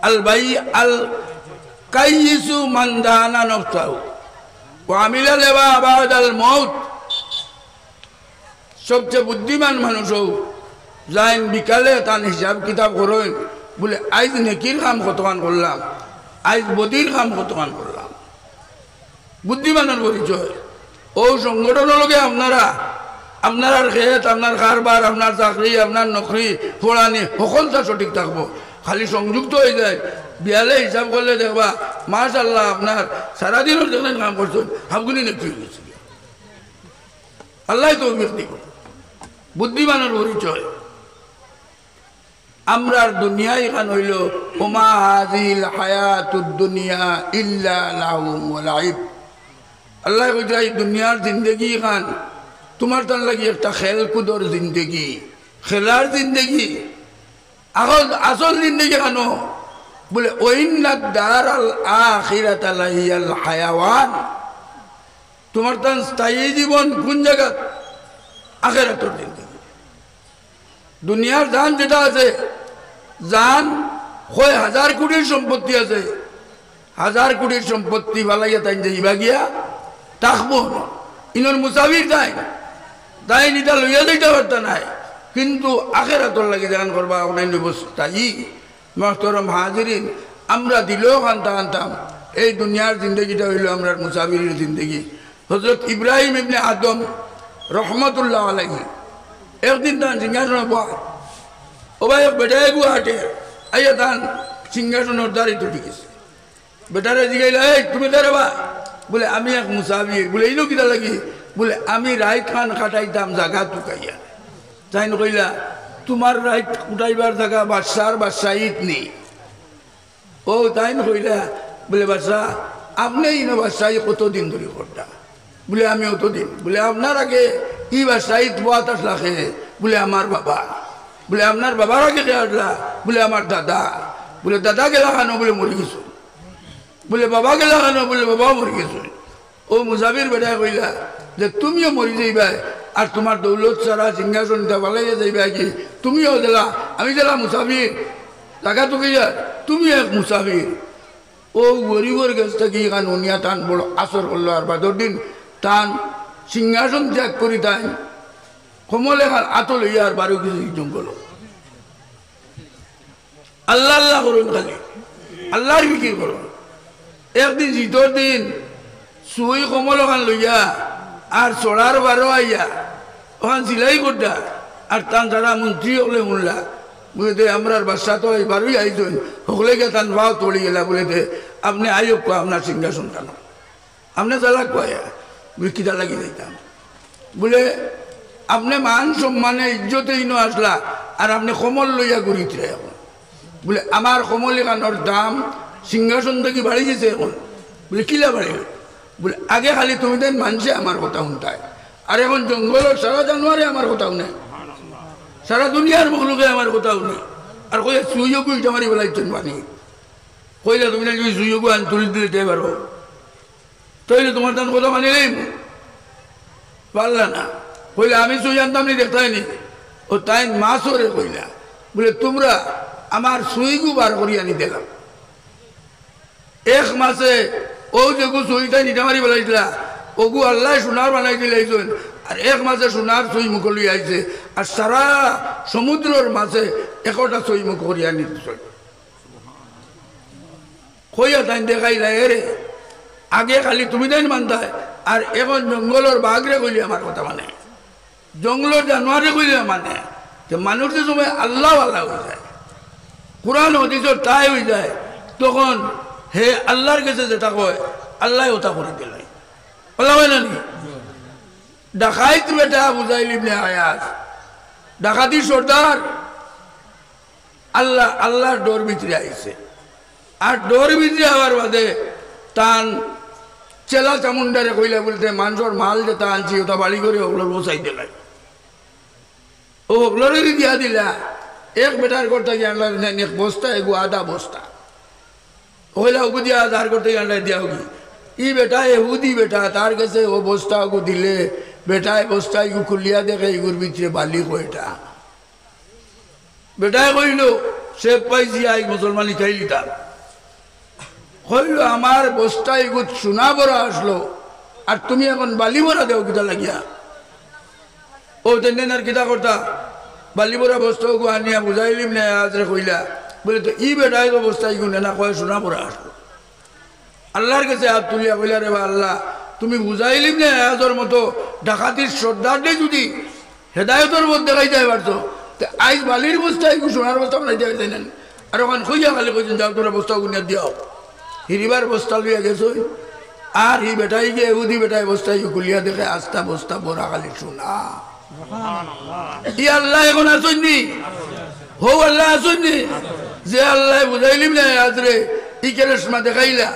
আল ভাই আল কাইয়িসু মান দানা নফসাহু ওয়া আমিলা লিমা বাদাল মউত সবচেয়ে বুদ্ধিমান মানুষও যাইন বিকালে তার হিসাব কিতাব করেন বলে আজ নেকির কাম কতখান করলাম আজ বদির কাম কতখান করলাম বুদ্ধিমানের পরিচয় ও সংগঠনের লগে আপনারা আপনার আর খেত, আপনার কারবার, আপনার চাকরি, আপনার নকরি, পড়ানি সকলটা সঠিক থাকবো। খালি সংযুক্ত হয়ে যায় বিয়ালে হিসাব করলে দেখবা মাশাআল্লাহ আপনার সারাদিনের দেখলেন কাম করছেন হাফগুলি নেকি হয়ে গেছে। আল্লাহ তো ব্যক্তি বুদ্ধিমানের পরিচয়। আমরার দুনিয়া এখান হইল ওমা হাজিল হায়াতুদ দুনিয়া ইল্লা লাহুম ওয়া লাইব। আল্লাহ কইছে এই দুনিয়ার জিন্দগি এখান তোমার তার লাগি একটা খেলকুদর জিন্দগি, খেলার জিন্দগি। এখন আসল জিন্দগি কেন বলে ওইন্নাদ দারাল আখিরাতা লাহিয়াল হায়াওয়ান। তোমার তার স্থায়ী জীবন কোন জায়গা? আখিরাতের জিন্দগি। দুনিয়ার জান যেটা আছে, জান হয় 1000 কোটির সম্পত্তি আছে, 1000 কোটির সম্পত্তি বালাইয়া তাই যাইবা গিয়া থাকবো না। ইনর মুসাফির তাই তাই নিটা লইয়া যাইতে পারত নাই, কিন্তু আখেরাতর লাগে জান করবা অন্যান্য তাই। মাহতরম হাজিরিন, আমরা দিলেও কানতাম এই দুনিয়ার জিন্দগিটা হইল আমরা মুসাফিরের জিন্দগি। হযরত ইব্রাহিম ইবনে আদম রহমতুল্লাহ আলাইহি একদিন তান সিংহাসনে বয়, ও ভাই বেটায় গুয়াহাটে আইয়া তান সিংহাসনের দ্বারে তো টিকেছে। বেটারে জিগাইলা, এই তুমি দাঁড়ে বা? বলে আমি এক মুসাফির। বলে এইলো কিটা লাগি? বলে আমি রাইত খান কাটাইতাম জাগা টুকাইয়া। তাই কইলা তোমার রাইত উঠাইবার জায়গা বাদশার বাদশাহিত নেই। ও তাই কইলা বলে বাদশাহ আপনি ইনো বাদশাহী কতদিন ধরে করতা? বলে আমি অতদিন। বলে আপনার আগে ই বাদশাহিত বাতাস লাখে? বলে আমার বাবা। বলে আপনার বাবার আগে কে আসলা? বলে আমার দাদা। বলে দাদা গেলা খানো? বলে মরে গেছো। বলে বাবা গেলা খানো? বলে বাবাও মরে গেছো। ও মুসাফির বেটা কইলা যে তুমিও মরি যাইবা আর তোমার দৌলত সারা সিংহাসনটা বালাইয়া যাইবা কি? তুমিও দিলা, আমি দিলা মুসাফির জায়গা তো গিয়া তুমি এক মুসাফির। ও গরিবর কাছ থেকে এখান উনিয়া টান বড় আসর করলো। আর বাদর দিন টান সিংহাসন ত্যাগ করি তাই কমলে খান আত লইয়া আর 12 কিছু জঙ্গল। আল্লাহ আল্লাহ করুন, খালি আল্লাহর ফিকির করুন। একদিন শীতর দিন সুই কমল খান লইয়া আর চড়ার 12 আইয়া ওখান সিলাই করতা। আর তান যারা মন্ত্রী হলে শুনলা বলে দে আমরা বাদশা তো এবারই আইছেন, সকলে গিয়ে তান ভাও তড়ি গেলা। বলে দে আপনি আয়োগ কো আপনার সিংহাসন কেন? আপনি জ্বালা কয়া বলে কিটা লাগি যাইতাম। বলে আপনি মান সম্মানে ইজ্জতেই ন আসলা আর আপনি কমল লইয়া ঘুরিতে এখন। বলে আমার কমল এখানোর দাম সিংহাসন থেকে বাড়ি গেছে এখন। বলে কিলা বাড়ি? বলে আগে খালি তুমি দেন মানছে আমার কথা শুনতায়, আর এখন জঙ্গলের সারা জানুয়ারি আমার কথা শুনে, সারা দুনিয়ার মুখলোকে আমার কথা শুনে। আর কইয়া সুইয়োগু ইটা মারি বেলাইছেন বানি। কইলা তুমি না যদি সুইয়োগু আন তুলি দিলে দিতে পারো, তাইলে তোমার তার কথা মানিলেই পারলা না। কইলা আমি সুই আনতাম নি দেখতাইনি। ও তাই মাছরে কইলা বলে তোমরা আমার সুইগু বার করি আনি দিলাম। এক মাসে ও যেগু সুইটা নিটা মারি বেলাইছিলা ওগু আল্লাহ সোনার বানাই দিলাইছেন। আর এক মাসে সোনার সুই মুখলি আইছে আর সারা সমুদ্রের মাঝে 1টা সুই মুখ করি আনি দিছে। কইয়া তাই দেখাইলা এরে আগে খালি তুমি তাই মানতায় আর এখন জঙ্গলের বাঘরে কইলে আমার কথা মানে, জঙ্গলের জানোয়ারে কইলে মানে। মানুষের সময় আল্লাহ আল্লাহ হয়ে যায়, কোরআন হাদিসের তাই হয়ে যায়, তখন হে আল্লাহর কাছে যেটা কয় আল্লাহ ওটা করে দিলাই। বলা হয় না নি? ডাকাইত বেটা বুঝাইল ইবনে আয়াস, ডাকাতি সর্দার আল্লাহ আল্লাহর ডোর ভিতরে আইছে। আর ডোর ভিতরে হওয়ার বাদে তান চেলা চামুন্ডারে কইলা বলতে মানুষের মাল যেটা আনছি ওটা বাড়ি করে ওগুলোর বসাই দিলাই। ও ওগুলোরই দিয়া দিলা। এক বেটার করতে গিয়ে আনলা এক বস্তা, এগু আধা বস্তা। ওইলা ওগু দিয়া আধার করতে গিয়ে আনলা দিয়া হোগি ই বেটা এহুদি বেটা তার কাছে ও বস্তা ওগু দিলে বেটায় বস্তা এগু খুলিয়া দেখে এগুর ভিতরে বালি কয়টা। বেটায় কইল সে পাইছি আই মুসলমানি খাইলি তার। কইল আমার বস্তা এগু সোনা ভরা আসলো আর তুমি এখন বালি ভরা দেও কিতা লাগিয়া? ও তেন আর কিতা করতা? বালি ভরা বস্তা ওগু আনিয়া বুঝাইলিম না আজরে কইলা বলে তো ই বেটাই অবস্থা এগুলো না কয় সোনা ভরা আসলো। আল্লাহর কাছে হাত তুলিয়া কইলা রে বা আল্লাহ তুমি বুঝাইলিম না এজর মতো ডাকাতির সর্দারদের যদি হেদায়তর মধ্যে দেখাই যায় পারতো আইজ বালির বস্তায় সোনার বস্তা বানাই দেওয়া যায় না আর ওখানে খুঁজা খালি কইছেন যাও তোরা বস্তা গুনিয়া দিও হিরিবার বস্তা লইয়া গেছ আর হি বেটাই গিয়ে এহুদি বেটাই বস্তায় খুলিয়া দেখে আস্তা বস্তা বড়া খালি সোনা ই আল্লাহ এখন আসেননি হো আল্লাহ আসেননি যে আল্লাহ বুঝাইলিম না আজরে ই কেরেসমা দেখাইলা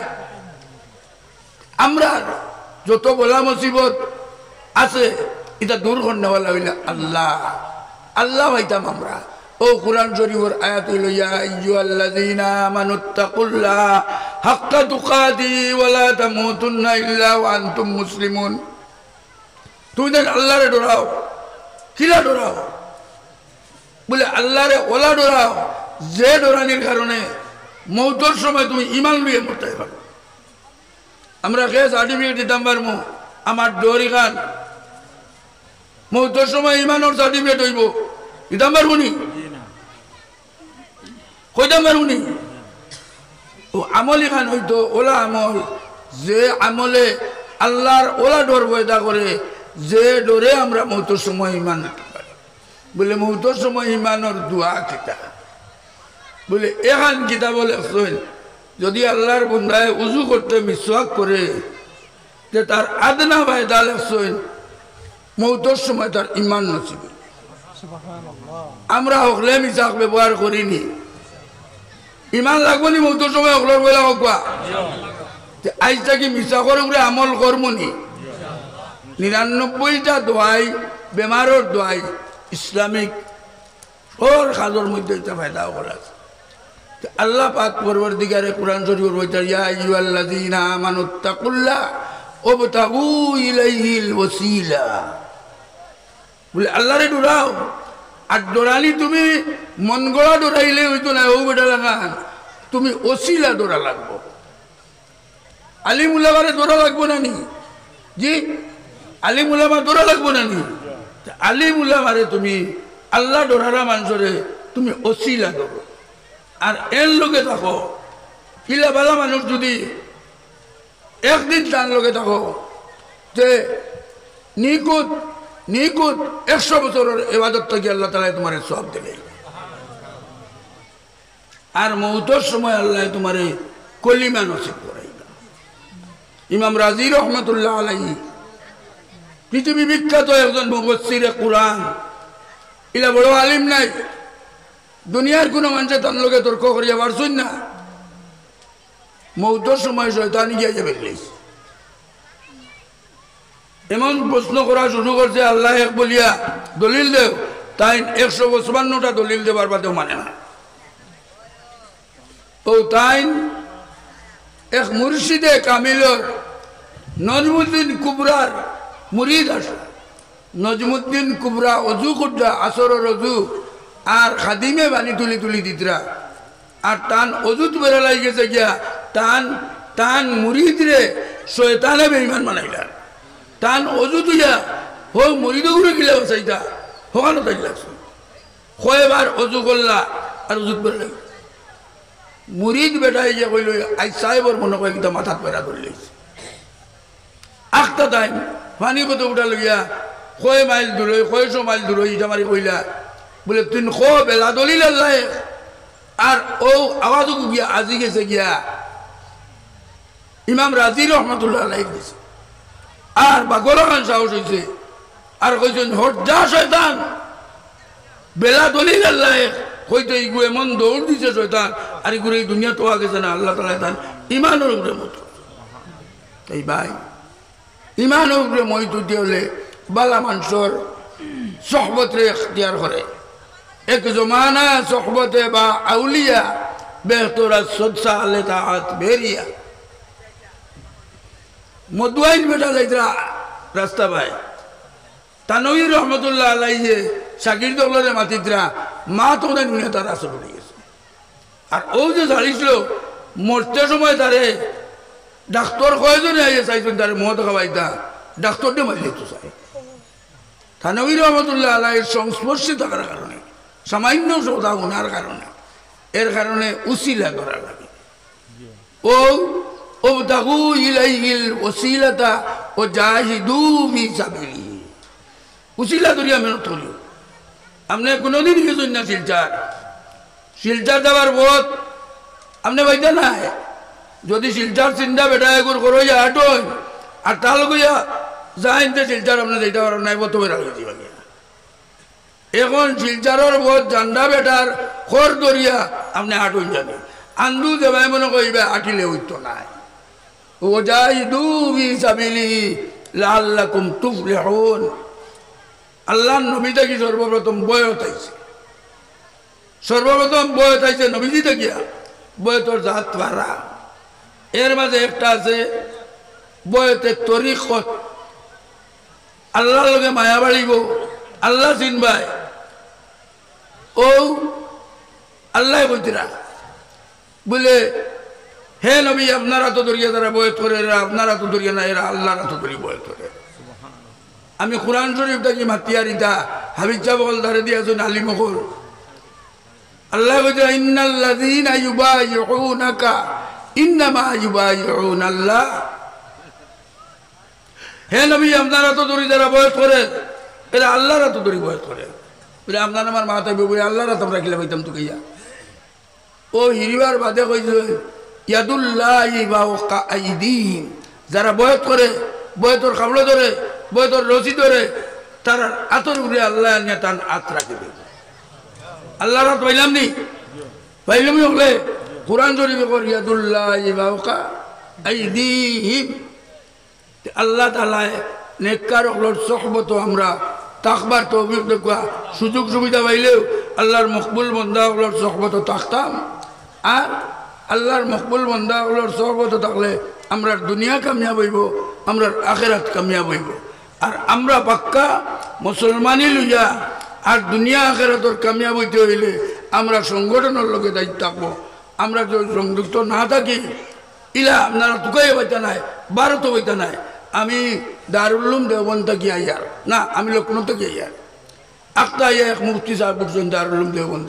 আমরা যত বলা মুসিবত আছে এটা দূর করনেওয়ালা হইলা আল্লাহ আল্লাহ হইতাম আমরা ও কুরআন শরীফের আয়াত হইল ইয়া আইয়ুহাল্লাযীনা আমানুত্তাকুল্লাহ হাক্কা তুকাতি ওয়া লা তামুতুন্না ইল্লা ওয়া আনতুম মুসলিমুন তুমি দেখ আল্লাহরে ডরাও কিলা ডরাও বলে আল্লাহরে ওলা ডরাও যে ডরানির কারণে মৌতের সময় তুমি ঈমান নিয়ে মরতে পারো আমরা কে সার্টিফিকেট দিতাম পারবো আমার ডরি খান মৌতের সময় ঈমানের সার্টিফিকেট হইব দিতাম পারবো নি কইতাম পারবো নি ও আমলি খান হইতো ওলা আমল যে আমলে আল্লাহর ওলা ডর বয়দা করে যে ডরে আমরা মৌতের সময় ঈমান রাখতে পারি বলে মৌতের সময় ঈমানের দোয়া কিতা বলে এখান কিতা বলে যদি আল্লাহর বন্দায় উজু করতে মিসওয়াক করে যে তার আদনা ফায়দা লেখছেন মৌতের সময় তার ঈমান নসিব আমরা হকলে মিসাক ব্যবহার করিনি ঈমান লাগবো নি মৌতের সময় হকলের বইলা হকবা আজ থাকি মিসাকর উপরে আমল করমনি ৯৯টা দোয়াই বেমারের দোয়াই ইসলামিক ওর কাজের মধ্যে এটা ফায়দা করা আল্লাহ পাক পরবর্তীকারে কুরআন শরীফের বলতে ইয়া আইয়ুহাল্লাযীনা আমানুত্তাকুল্লাহ ওয়াবতাগু ইলাইহিল ওয়াসিলা বলে আল্লাহরে ডরাও আর ডরালি তুমি মন গড়া ডরাইলে হইতো না ও বেটা লাগান তুমি ওসিলা ডরা লাগবো আলিম উলামারে ডরা লাগবো না নি জি আলিম উলামা ডরা লাগবো না নি আলিম উলামারে তুমি আল্লাহ ডরারা মানুষরে তুমি ওসিলা ডরো আর এর লোকে থাকো কিলা বালা মানুষ যদি একদিন তার লোকে থাকো যে নিকুত 100 বছরের ইবাদত থেকে আল্লাহ তাআলা তোমার সওয়াব দেবে আর মৌতের সময় আল্লাহ তোমার কলিমা নসিব করাইবে ইমাম রাজি রহমাতুল্লাহ আলাইহি পৃথিবী বিখ্যাত একজন মুফাসসিরে কুরআন ইলা বড় আলিম নাই দুনিয়ার কোনো মানুষের তার লোকে তর্ক করিয়া পারছুন না মৌতের সময় শয়তান গিয়া যাবে এমন প্রশ্ন করা শুরু করছে আল্লাহ এক বলিয়া দলিল দেও তাই 155টা দলিল দেবার বাদেও মানে না ও তাই এক মুর্শিদে কামিলর নজমুদ্দিন কুবরার মুরিদ আসে নজমুদ্দিন কুবরা অজু কুড্ডা আসরের অজু আর খাদিমে বানি তুলি তুলি দিতরা আর টান অজুত বেড়ালাই গেছে গিয়া টান মুরিদ রে শয়তানে বেঈমান বানাইলা টান অজু তুইয়া হো মুরিদ ঘুরে গিলা বাসাইতা হোকানো তাই লাগছে কয়বার অজু করলা আর অজুত বেড়ালাই মুরিদ বেটাই যে কইল আই সাহেবর মনে কয় কিন্তু মাথাত পেরা ধরে লইছে আখটা টাইম পানি কত উঠা লইয়া কয় মাইল দূরে 100 মাইল দূরে ইটা মারি কইলা বলে তুই খো বেলা দলিল আল্লাহ আর ও আওয়াজ গিয়া আজি গেছে গিয়া ইমাম রাজি রহমাতুল্লাহ আলাইহি দিছে আর বাগরা খান সাহস হইছে আর কইছেন হট যা শয়তান বেলা দলিল আল্লাহ কইতে ইগু এমন দৌড় দিছে শয়তান আর ইগুরে এই দুনিয়া তো গেছে না আল্লাহ তাআলা তান ঈমানের উপরে মত তাই ভাই ঈমানের উপরে মইত দিলে বালা মানুষের সোহবতে ইখতিয়ার করে এক জমানা সোহবতে বা আউলিয়া বেহতরা সদসা আলে তাআত বেরিয়া মদুয়াইন বেটা যাইতরা রাস্তা ভাই তানভীর রহমতুল্লাহ আলাইহি শাকির দলরে মাতিতরা মা তো দুনিয়া তার আসর হয়ে গেছে আর ও যে ছাড়িছিল মরতে সময় তারে ডাক্তার কয়জনে আইয়ে চাইছেন তারে মদ খাওয়াইতা ডাক্তার দিয়ে মারিয়ে তো চাই তানভীর রহমতুল্লাহ আলাইহির সংস্পর্শে থাকার কারণে সামান্য সৌদা গুনার কারণে এর কারণে উসিলা করা লাগে ও ওবতাগু ইলাইহিল ওসিলাতা ও জাহিদু ফি সাবিলিহি উসিলা দরিয়া মেহনত করিও আপনি কোনোদিন গেছেন না শিলচার যাবার বোধ আপনি বাইতে নাই যদি শিলচার চিন্তা বেটা এগুলো করো যা হাঁটোয় আর তাল গইয়া যাইন যে শিলচার আপনি যেতে পারেন নাই বত বেড়া হয়ে যাবে এখন শিলচারের বোধ জান্ডা বেটার খর দরিয়া আপনি হাঁটুন যাবে আন্দু দেবাই মনে কইবে আটিলে হইতো নাই ও জাহিদু ফি সাবিলিহি লাআল্লাকুম তুফলিহুন আল্লাহর নবী থেকে সর্বপ্রথম বয়ত আইছে সর্বপ্রথম বয়ত আইছে নবীজি দেখিয়া বয়তর জাত পারা এর মাঝে একটা আছে বয়তের তরিকত আল্লাহর লগে মায়া বাড়িব আল্লাহ চিনবাই ও আল্লাহ কইতিরা বলে হে নবী আপনারা তো দরিয়া দ্বারা বয়ত করে এরা আপনারা তো দরিয়া না এরা আল্লাহর তো দরিয়া বয়ত করে আমি কোরআন শরীফটা কি মাতিয়ারিতা হাবিজা বল ধরে দিয়েছেন আলিমখুর আল্লাহ কইছে ইন্নাল্লাযীনা ইউবাইউনাকা ইন্নামা ইউবাইউনাল্লাহ হে নবী আপনারা তো দড়ি দ্বারা বয়স করে এরা আল্লাহরা তো দড়ি বয়স করে বলে আপনার আমার মাথায় বলে আল্লাহরা তোমরা কিলা পাইতাম তো কইয়া ও হিরিবার বাদে কইছে ইয়াদুল্লাহি ফাওকা আইদিহিম যারা বয়স করে বয়তর খাবলো ধরে বয়তর রশি ধরে তার আতর উপরে আল্লাহ নিয়ে তার হাত রাখিবে আল্লাহর হাত পাইলাম নি পাইলাম হলে কোরআন শরীফে কর ইয়াদুল্লাহি ফাওকা আইদিহিম আল্লাহ তাআলা নেককার হলোর সোহবত আমরা তাকবার তৌফিক দেখা সুযোগ সুবিধা পাইলেও আল্লাহর মকবুল বান্দা হলোর সোহবত থাকতাম আর আল্লাহর মকবুল বান্দা হলোর সোহবত থাকলে আমরা দুনিয়া কামিয়াব হইব আমরা আখিরাত কামিয়াব হইব আর আমরা পাক্কা মুসলমানি লইয়া আর দুনিয়া আখিরাতর কামিয়াব হইতে হইলে আমরা সংগঠনের লগে দায়িত্ব থাকবো আমরা যদি সংযুক্ত না থাকি ইলা আপনারা তুকাই হইতে নাই ভারতও হইতে নাই আমি দারুল উলুম দেওবন্দ থেকে আইয়ার না আমি লখনৌ থেকে আইয়ার আখতা আইয়া এক মুফতি সাহেব উঠছেন দারুল উলুম দেওবন্দ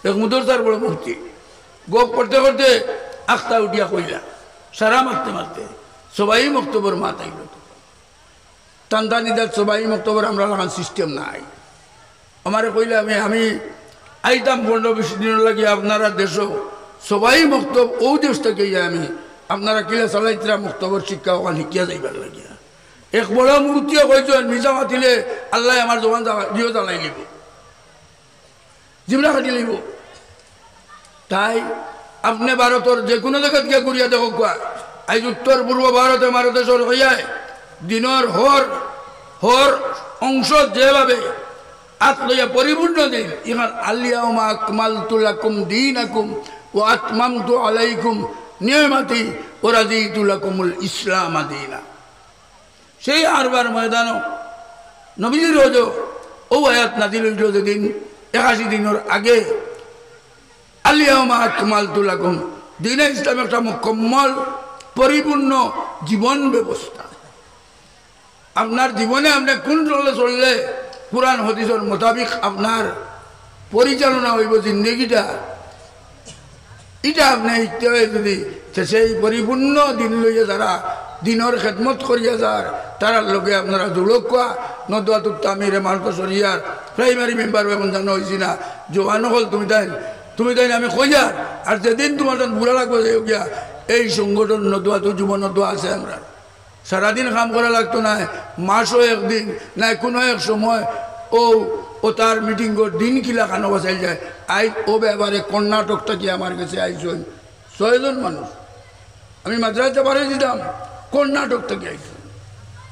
এক মুদরসার বড় মুফতি গোপ করতে করতে আখতা উঠিয়া কইলা সারা মারতে মারতে সবাই মক্তবর মাথায় তান্তানিদার সবাই মক্তবর আমরা লাগান সিস্টেম নাই আমার কইলে আমি আইতাম 15-20 দিন লাগে আপনারা দেশও সবাই মক্তব ও দেশ থেকে আমি আপনারা কিলা চালাইতরা মক্তবর শিক্ষা ওখানে শিক্ষা যাইবার লাগিয়া এক বড় মুরুতিও কইছেন মিজা মাতিলে আল্লাহ আমার জবান জিও জ্বালাই লিব জিমরা খাটি লিব তাই আপনি ভারতের যে কোনো জায়গা গিয়া ঘুরিয়া দেখো কোয়া আজ উত্তর পূর্ব ভারতে দেশের হইয়ায় দিনের হর অংশ যেভাবে আত্ময়া পরিপূর্ণ দিন ইহান আলিয়াউমা আকমালতু লাকুম দীনাকুম ওয়া আতমামতু আলাইকুম নিয়ামতি ওয়া রাদিতু লাকুমুল ইসলাম দীনা সেই আরবার ময়দানও নবীজির রোজো ও আয়াত নাযিল হইল যেদিন 81 দিনের আগে আলিয়াউমা আকমালতু লাকুম দীন ইসলাম একটা মুকম্মল পরিপূর্ণ জীবন ব্যবস্থা আপনার জীবনে আপনি কোন রলে চললে কুরআন হাদিসের মোতাবিক আপনার পরিচালনা হইব জিন্দগিটা এটা আপনি শিখতে হয় যদি সেই পরিপূর্ণ দিন লইয়া যারা দিনের খেদমত করিয়া যার তারার লগে আপনারা জুলক কোয়া নদুয়াতুক তামিরে মার্কস সরিয়ার প্রাইমারি মেম্বার এখন জানো হয়েছি না জোয়ান হল তুমি তাই আমি কইয়ার আর যেদিন তোমার যখন বুড়া লাগবে গিয়া এই সংগঠন নদুয়াতু যুব নদুয়া আছে আমরা সারাদিন কাম করা লাগতো না মাসও একদিন না কোনো এক সময় ও তার মিটিং দিন কিলা খানো বসাই যায় ও ব্যাপারে কর্ণাটক থেকে আমার কাছে আইসন 6 জন মানুষ আমি মাদ্রাসা পারে দিতাম কর্ণাটক থেকে আইসন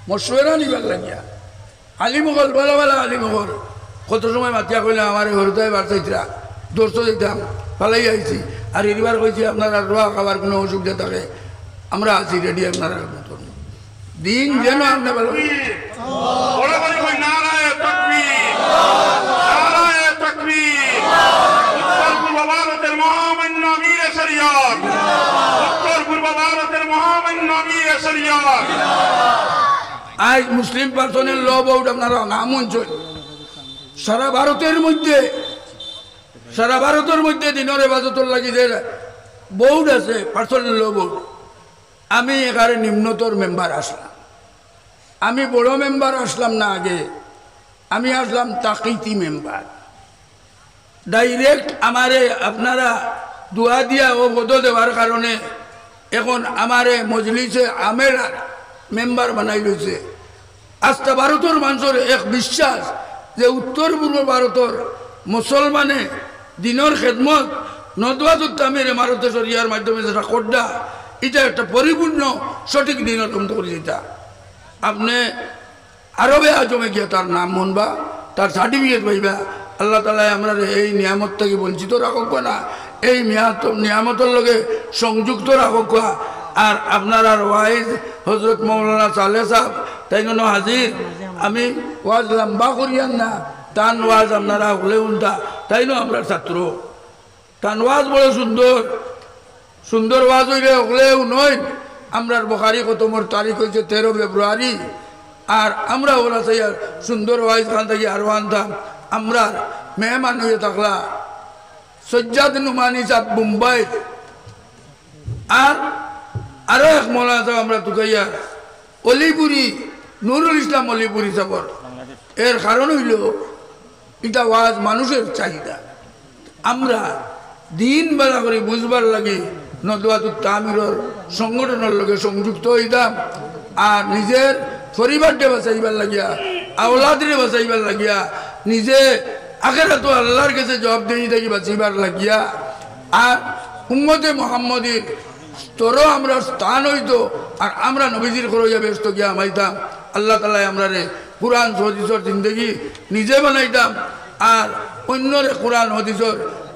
মশওয়ারা নিবার লাগিয়া আলিমগল ভালো আলিমগল কত সময় মাতিয়া কইলে আমার হরুদায় বাড়তাইতরা দর্শ দিতাম পালাই আইছি আর এবার কইছি আপনারা রোয়া খাবার কোনো অসুবিধা থাকে আমরা আছি রেডি আপনারা মতন দিন যেন আপনি ভালো আজ মুসলিম পার্সনের ল বোর্ড আপনারা নাম অঞ্চল সারা ভারতের মধ্যে দিনের এবাদতর লাগি যে বোর্ড আছে পার্সনের ল বোর্ড আমি এখানে নিম্নতর মেম্বার আসলাম, আমি বড় মেম্বার আসলাম না, আগে আমি আসলাম তাকিতি মেম্বার। ডাইরেক্ট আমারে আপনারা দোয়া দিয়া ও বদ দেওয়ার কারণে এখন আমারে মজলিসে আমের মেম্বার বানাই লইছে। আস্থা ভারতের মানুষের এক বিশ্বাস যে উত্তর পূর্ব ভারতের মুসলমানে দিনের খেদমত নদওয়াতুত তামির ইমারতে শরিয়ার মাধ্যমে যেটা করডা, এটা একটা পরিপূর্ণ সঠিক দিনের কম করে যেটা আপনি আরবে আজমে গিয়ে তার নাম মনবা, তার সার্টিফিকেট পাইবা। আল্লাহ তালা আমরা এই নিয়ামত থেকে বঞ্চিত রাখক না, এই নিয়ামতের লগে সংযুক্ত রাখক। আর আপনার আর ওয়াইজ হজরত মৌলানা সালে সাহেব তাই জন্য হাজির, আমি ওয়াজ লম্বা করিয়ান না, টান ওয়াজ আপনারা হলে উল্টা তাই না আমরা ছাত্র। টান ওয়াজ বড় সুন্দর, সুন্দর ওয়াজ হইলে হলেও নয়। আমরার বখারি খতমর তারিখ হয়েছে 13 ফেব্রুয়ারি, আর আমরা ওরা চাই আর সুন্দর ওয়াইজ খান থাকি আরো আনতাম। আমরা মেহমান হয়ে থাকলা সজ্জাদ নুমানি সাহেব মুম্বাই, আর আরো এক মৌলানা সাহেব আমরা তুকাইয়া অলিপুরি নুরুল ইসলাম অলিপুরি সাহেবর। এর কারণ হইল এটা ওয়াজ মানুষের চাহিদা। আমরা দিন বেলা করে বুঝবার লাগে নদওয়াতুত তামিরের সংগঠনের লগে সংযুক্ত হইতাম, আর নিজের পরিবারকে বাঁচাইবার লাগিয়া, আওলাদরে বাঁচাইবার লাগিয়া, নিজে আখেরাত আল্লাহর কাছে জবাবদেহি থেকে বাঁচিবার লাগিয়া, আর উম্মতে মুহাম্মদীর স্তরও আমরা স্থান হইতো, আর আমরা নবীজির খরচা ব্যস্ত গিয়া আমাইতাম। আল্লাহ তালা আমরা রে কোরআন হদিসর জিন্দগি নিজে বানাইতাম, আর অন্যরে কোরআন হদিসর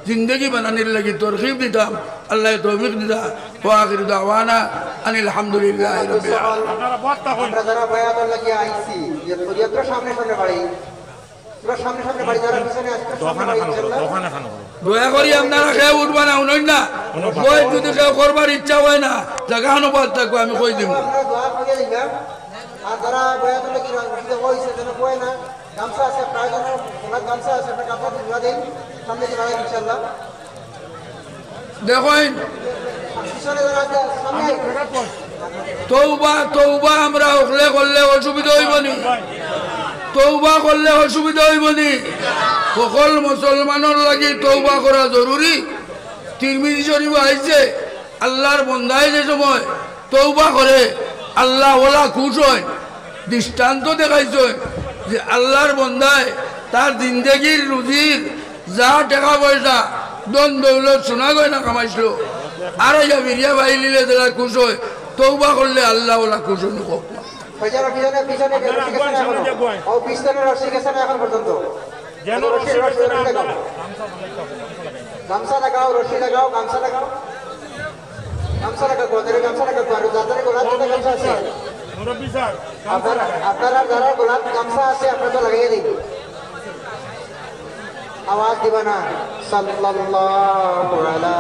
জিন্দগি বানানির লাগি তরকিব দিতাম। আল্লাহ তৌফিক দিতা। ওয়া আখিরু দাওয়ানা আনিল হামদুলিল্লাহি রাব্বিল আলামিন। আমরা যারা বায়াতের লাগিয়ে আইছি, যে ফরিয়াদরা সামনে সামনে বাড়ি, তোরা সামনে সামনে বাড়ি, যারা পিছনে আসছে সামনে বাড়ি ইনশাআল্লাহ। দয়া করি আপনারা কেউ উঠবা না, উঠেন না। কই যদি কেউ করবার ইচ্ছা হয় না, জায়গা অনুপাত থাকবো, আমি কই দিব। আপনারা দোয়া করিয়া দিবেন। আর যারা বায়াতের লাগিয়ে রশিদে হইছে যেন কয় না, গামছা আছে প্রয়োজনের ওনার গামছা আছে, আপনার কাপড় দিবা দেন সামনে দিয়ে বাড়ি ইনশাআল্লাহ। দেখেন পিছনে যারা আছে সামনে তৌবা তৌবা আমরা ওখলে করলে অসুবিধা হইব নি? তৌবা করলে অসুবিধা হইব নি? সকল মুসলমানের লাগি তৌবা করা জরুরি। তিরমিজি শরীফ আইছে আল্লাহর বন্দায় যে সময় তৌবা করে আল্লাহ ওলা খুশ হয়। দৃষ্টান্ত দেখাইছে যে আল্লাহর বন্দায় তার জিন্দগির রুজির যা টাকা পয়সা দন দৌলত সোনা গয়না কামাইছিল, আর বিরিয়া ভাই লিলে যারা খুশ হয়, তৌবা করলে আল্লাহ ওলা খুশ হয়। পিছনে পিছনে পিছনে রশি গেছে না এখনো? ও পিছনে রশি গেছে না এখন পর্যন্ত? রশি লাগাও, গামছা লাগাও, রশি লাগাও, গামছা লাগাও, গামছা লাগাও, গামছা লাগাও। আর যাদের গোলাপ গামছা আছে, আপনারা যারা গোলাপ গামছা আছে আপনারা তো লাগাইয়ে দিন, আওয়াজ দিবা না। সাল্লাল্লাহু আলা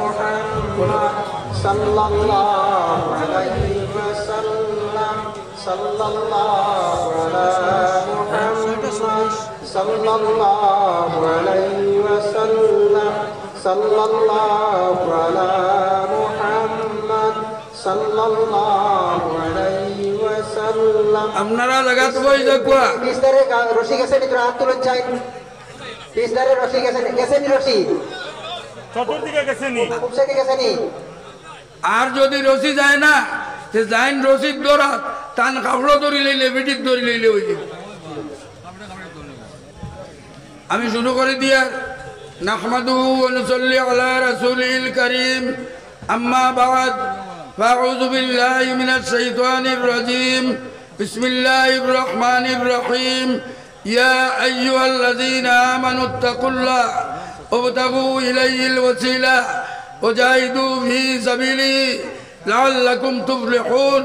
মুহাম্মদ সাল্লাল্লাহু আলাইহি ওয়াসাল্লাম, সাল্লাল্লাহু আলা মুহাম্মদ সাল্লাল্লাহু আলাইহি ওয়াসাল্লাম, সাল্লাল্লাহু আলা মুহাম্মদ সাল্লাল্লাহু আলাইহি ওয়াসাল্লাম। আপনারা জায়গা তো বই দেখবা বিস্তারে রশি গেছে নি, তোরা হাত তুলে চাই। বিস্তারে রশি গেছে নি, গেছে নি রশি চতুর্দিকে গেছে নি, খুব সেকে গেছে নি। আর যদি রশি যায় না, সে যাইন রশিদ ধরা টান কাপড় ধরি লইলে বিটিক ধরি লইলে ওই দিন। আমি শুরু করে দিয়ার নাহমাদুহু ওয়া নুসাল্লি আলা রাসূলিল কারীম, আম্মা বা'দ, ফাআউযু বিল্লাহি মিনাশ শাইতানির রাজীম, বিসমিল্লাহির রহমানির রহিম। ইয়া আইয়ুহাল্লাযীনা আমানুত্তাকুল্লাহ ওয়াবতাগু ইলাইহিল ওয়াসিলা ওয়াজাহিদু ফি সাবিলিহি লাআল্লাকুম তুফলিহুন।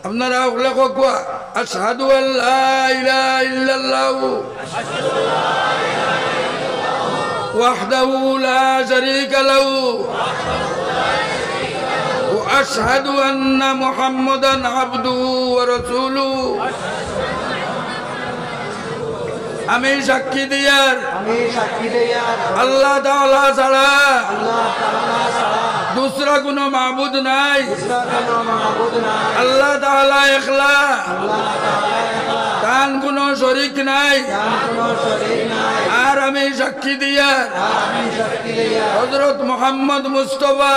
আপনারা লেখক আশহাদু আল্লা ইলাহা ইল্লাল্লাহু ওয়াহদাহু লা শারীকা লাহু ওয়া আশহাদু আন্না মুহাম্মাদান আবদুহু ওয়া রাসূলুহু। আমি সাক্ষী দিয়ার আমি সাক্ষী দেয়ার আল্লাহ তাআলা ছাড়া আল্লাহ তাআলা ছাড়া दूसरा कोनो माबूद নাই दूसरा कोनो माबूद নাই আল্লাহ তাআলা একলা আল্লাহ তাআলা একলা তার কোনো শরীক নাই তার কোনো শরীক নাই আর আমি সাক্ষী দিয়া আমি শক্তি দিয়া হযরত মুহাম্মদ মুস্তাফা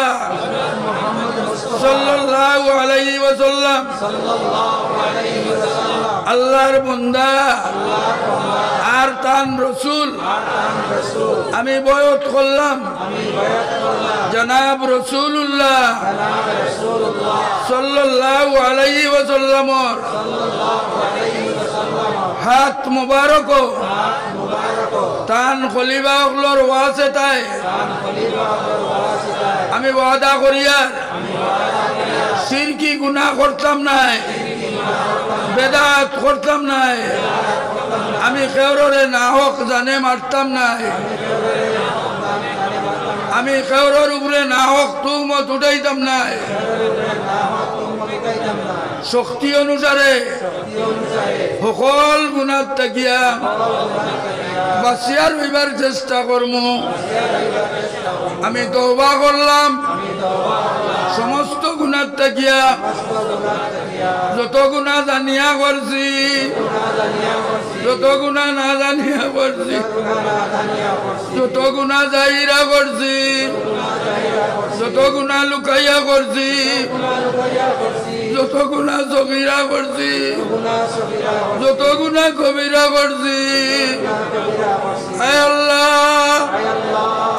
মুহাম্মদ মুস্তাফা সাল্লাল্লাহু আলাইহি ওয়াসাল্লাম সাল্লাল্লাহু আলাইহি ওয়াসাল্লাম আল্লাহর বান্দা আল্লাহর বান্দা আর তার রাসূল আর তার রাসূল আমি বয়াত করলাম আমি বায়াত করলাম জনাব রাসূলুল্লাহ জনাব রাসূলুল্লাহ সাল্লাল্লাহু আলাইহি ওয়াসাল্লামর সাল্লাল্লাহু আলাইহি ওয়াসাল্লাম হাত মুবারক হাত মুবারক তান খলিফা হলর ওয়াসিতায় তার খলিফার ওয়াসিতায় আমি ওয়াদা করিয়া শিরকি গুনাহ করতাম নাই বেদাত করতাম নাই আমি কেউরে নাহক জানে মারতাম নাই আমি কেউরের উপরে নাহক তুমত উঠাইতাম নাই শক্তি অনুসারে সকল গুণাত থাকিয়া বাঁচিয়ার হইবার চেষ্টা করমু আমি তওবা করলাম সমস্ত গুণাত থাকিয়া যত গুণা জানিয়া করছি যত গুণা না জানিয়া করছি যত গুণা জাহিরা করছি যত গুণা লুকাইয়া করছি যত গুণা সগীরা করছি যত গুণা কবিরা করছি আয় আল্লাহ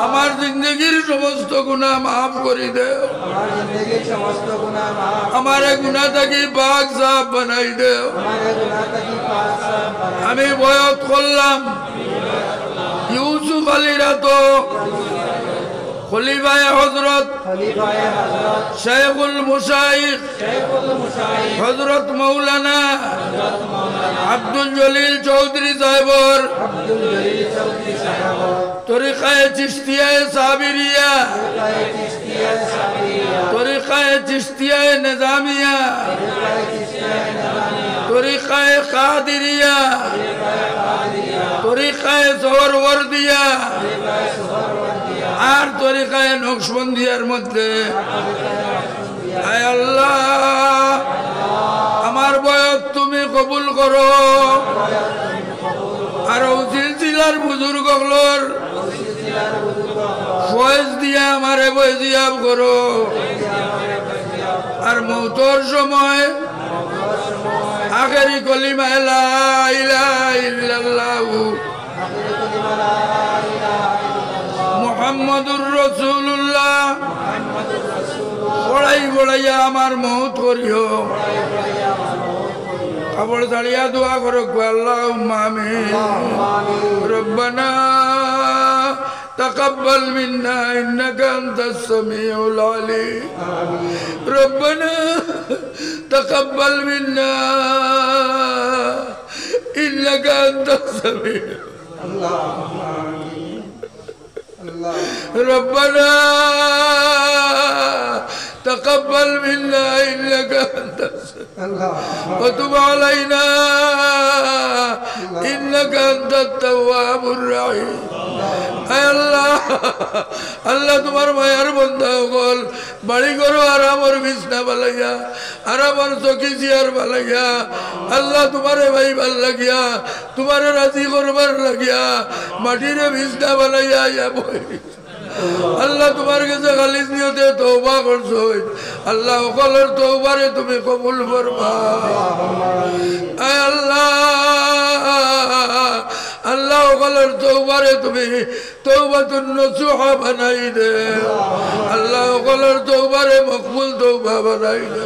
আমার জিন্দগির সমস্ত গুণা মাফ করে দেও আমার জিন্দেগীর সমস্ত গুনাহ মাফ আমার গুণা থাকি পাক সাফ বানাই দেও আমার গুনাহ থেকে পাক সাফ বানাই আমি বয়াত করলাম ইউসুফ আলীরা তো খলিফায়ে হযরত খলিফায়ে হযরত শেখুল মুশাইখ শেখুল মুশাইখ হযরত মাওলানা আব্দুল জলিল চৌধুরী সাহেবর আব্দুল জলিল চৌধুরী সাহেব তরিকায়ে চিশতিয়ায়ে সাবিরিয়া কায়ে চিশতিয়া সাবিয়া তরিকায়ে চিশতিয়ায়ে নিজামিয়া তরিকায়ে কাদিরিয়া তরিকায়ে সোহরওয়ার্দিয়া আর তরিকায়ে নকশবন্দিয়ার মধ্যে আয় আল্লাহ আমার বয়স তুমি কবুল করো আর সিলসিলার বুজুর্গ হলর ফয়েজ দিয়া আমারে বয়জিয়াব করো আর মৌতর সময় আখেরি কলিমা লা ইলাহা ইল্লাল্লাহু মুহাম্মাদুর রাসূলুল্লাহ বড়াই বড়াইয়া আমার মৌত করিও কাপড় ছাড়িয়া দোয়া করো আল্লাহুম্মা আমিন রব্বানা تقبل منا إنك أنت السميع العليم ربنا تقبل منا إنك أنت السميع ربنا تقبل منا إنك أنت وتب علينا إنك أنت التواب الرحيم আল্লাহ আল্লাহ তোমার মায়ার বন্ধা হল বাড়ি করো আরামর বিছনা বালাইয়া আরামর চকি চেয়ার বালাইয়া আল্লাহ তোমারে ভাই ভাল লাগিয়া তোমারে রাজি করবার লাগিয়া মাটিরে বিছনা বালাইয়া ইয়া বই আল্লাহ তোমার কাছে খালিস নিয়তে তওবা করছো আল্লাহ সকলের তওবারে তুমি কবুল করবা আয় আল্লাহ আল্লাহ সকলের তওবারে তুমি তওবাতুন নসুহা বানাই দে আল্লাহ সকলের তওবারে মকবুল তওবা বানাই দে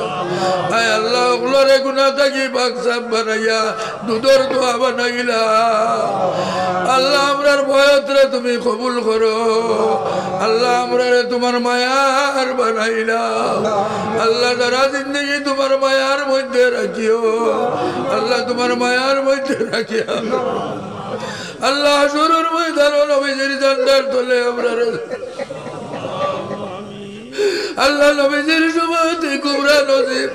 আয় আল্লাহ সকলের গুনাহ থাকি পাক সাফ বানাইয়া দুধর দোয়া বানাইলা আল্লাহ আমরার বয়তরে তুমি কবুল করো আল্লাহ আমরারে তোমার মায়ার বানাইলা আল্লাহ যারা জিন্দগি তোমার মায়ার মধ্যে রাখিও আল্লাহ তোমার মায়ার মধ্যে রাখিয়া আল্লাহ শুরুর ময়দান নবীজির জান্নার তলে আমরারে আল্লাহ নবীজির সুবহাতে কুবরা নসিব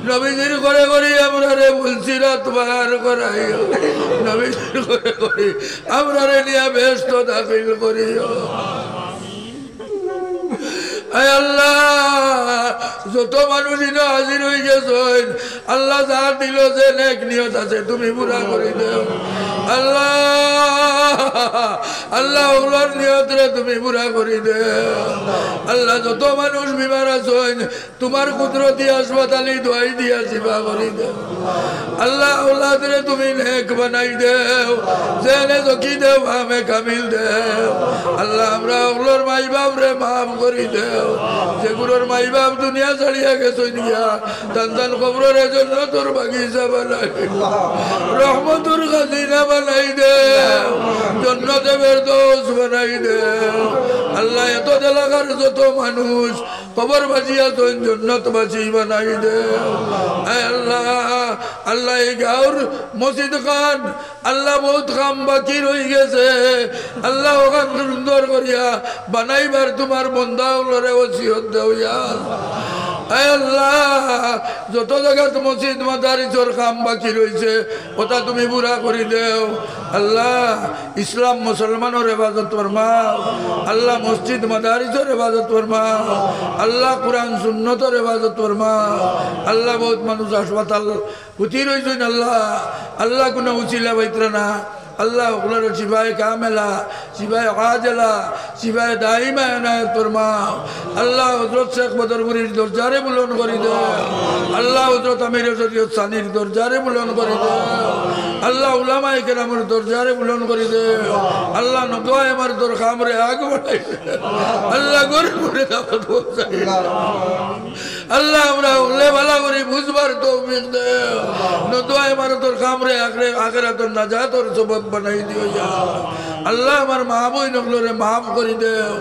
নবীজির করে করে আমরারে মুলসিরাত পার করাইও নবীজির করে করে আমরারে নিয়া ব্যস্ত দাখিল করিও আয় আল্লাহ যত মানুষ ইনো হাজির হয়ে গেছেন আল্লাহ যার দিল যে নেক নিয়ত আছে তুমি পুরা করে দেও আল্লাহ আল্লাহ ওগুলোর নিয়তরে তুমি পুরা করে দেও আল্লাহ যত মানুষ বিমার আছেন তোমার কুদরতি হাসপাতালে দোয়াই দিয়া শিবা করে দেও আল্লাহ ওলাদরে তুমি নেক বানাই দেও জেনে জকি দেও আমে কামিল দেও আল্লাহ আমরা ওগুলোর মাই বাপ রে মাফ করি দেও যেগুলোর মাই বাপ দুনিয়া ছাড়িয়া গেছে নিয়া দান কবরের জন্য তোর বাগিচা বানাই রহমতুর খাজিনা বানাই দেও জন্নতে ফেরদৌস বানাই দেও আল্লাহ এত এলাকার যত মানুষ কবর বাজিয়া তোর জন্নত বাজি বানাই দেও আল্লাহ আল্লাহ এই গাঁর মসজিদ খান আল্লাহ বহুত কাম বাকি রয়ে গেছে আল্লাহ ওখান সুন্দর করিয়া বানাইবার তোমার বন্ধা হলরে ওসিয়ত দেও আল্লাহ যত জায়গাত মসজিদ মাদারিসর কাম বাকি রয়েছে ওটা তুমি পুরা করে দেও আল্লাহ ইসলাম মুসলমানের ইবাদত ফরমাও আল্লাহ মসজিদ মাদারিসর ইবাদত ফরমাও আল্লাহ কুরআন সুন্নতের ইবাদত ফরমাও আল্লাহ বহুত মানুষ হাসপাতাল উঠি রয়েছেন আল্লাহ আল্লাহ কোনো উচিলা বাইত্র না আল্লাহ ওগুলোর শিবায় কামেলা শিবায় আজেলা শিবায় দাইমা এনায়ত ফরমাও আল্লাহ হযরত শেখ বদরপুরীর দরজারে বুলন করে দেও আল্লাহ হযরত আমির শরীয়ত সানির দরজারে বুলন করে দেও আল্লাহ উলামায়ে কেরামের দরজারে বুলন করে দেও আল্লাহ নদওয়ায় আমার তোর খামরে আগ বাড়াই আল্লাহ গরে গরে দাওয়াত পৌঁছাই আল্লাহ আমরা উল্লে ভালো করে বুঝবার তৌফিক দেও নদওয়ায় আমার তোর খামরে আখিরাতুর নাজাতর সবব বানাই দিও আল্লাহ আমার মা বই নকলরে মাফ করে দেও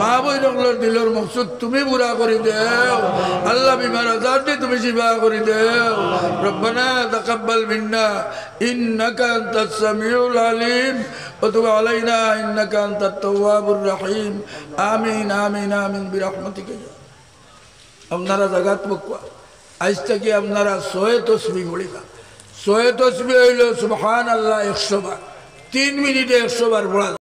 মা বই নকলর দিলর মকসুদ তুমি পুরা করে দেও আল্লাহ বিমার আজাদে তুমি শিফা করে দেও রব্বানা তাকাব্বাল মিন্না ইন্নাকা আনতাস সামিউল আলিম ওয়া তুব আলাইনা ইন্নাকা আনতাত তাওয়াবুর রহিম আমিন আমিন আমিন বিরহমাতিকা আপনারা জাগাত বকওয়া আজ থেকে আপনারা 100 তসবিহ পড়িবা 100 তসবিহ হইল সুবহানাল্লাহ 100 বার 3 মিনিটে 100 বার পড়া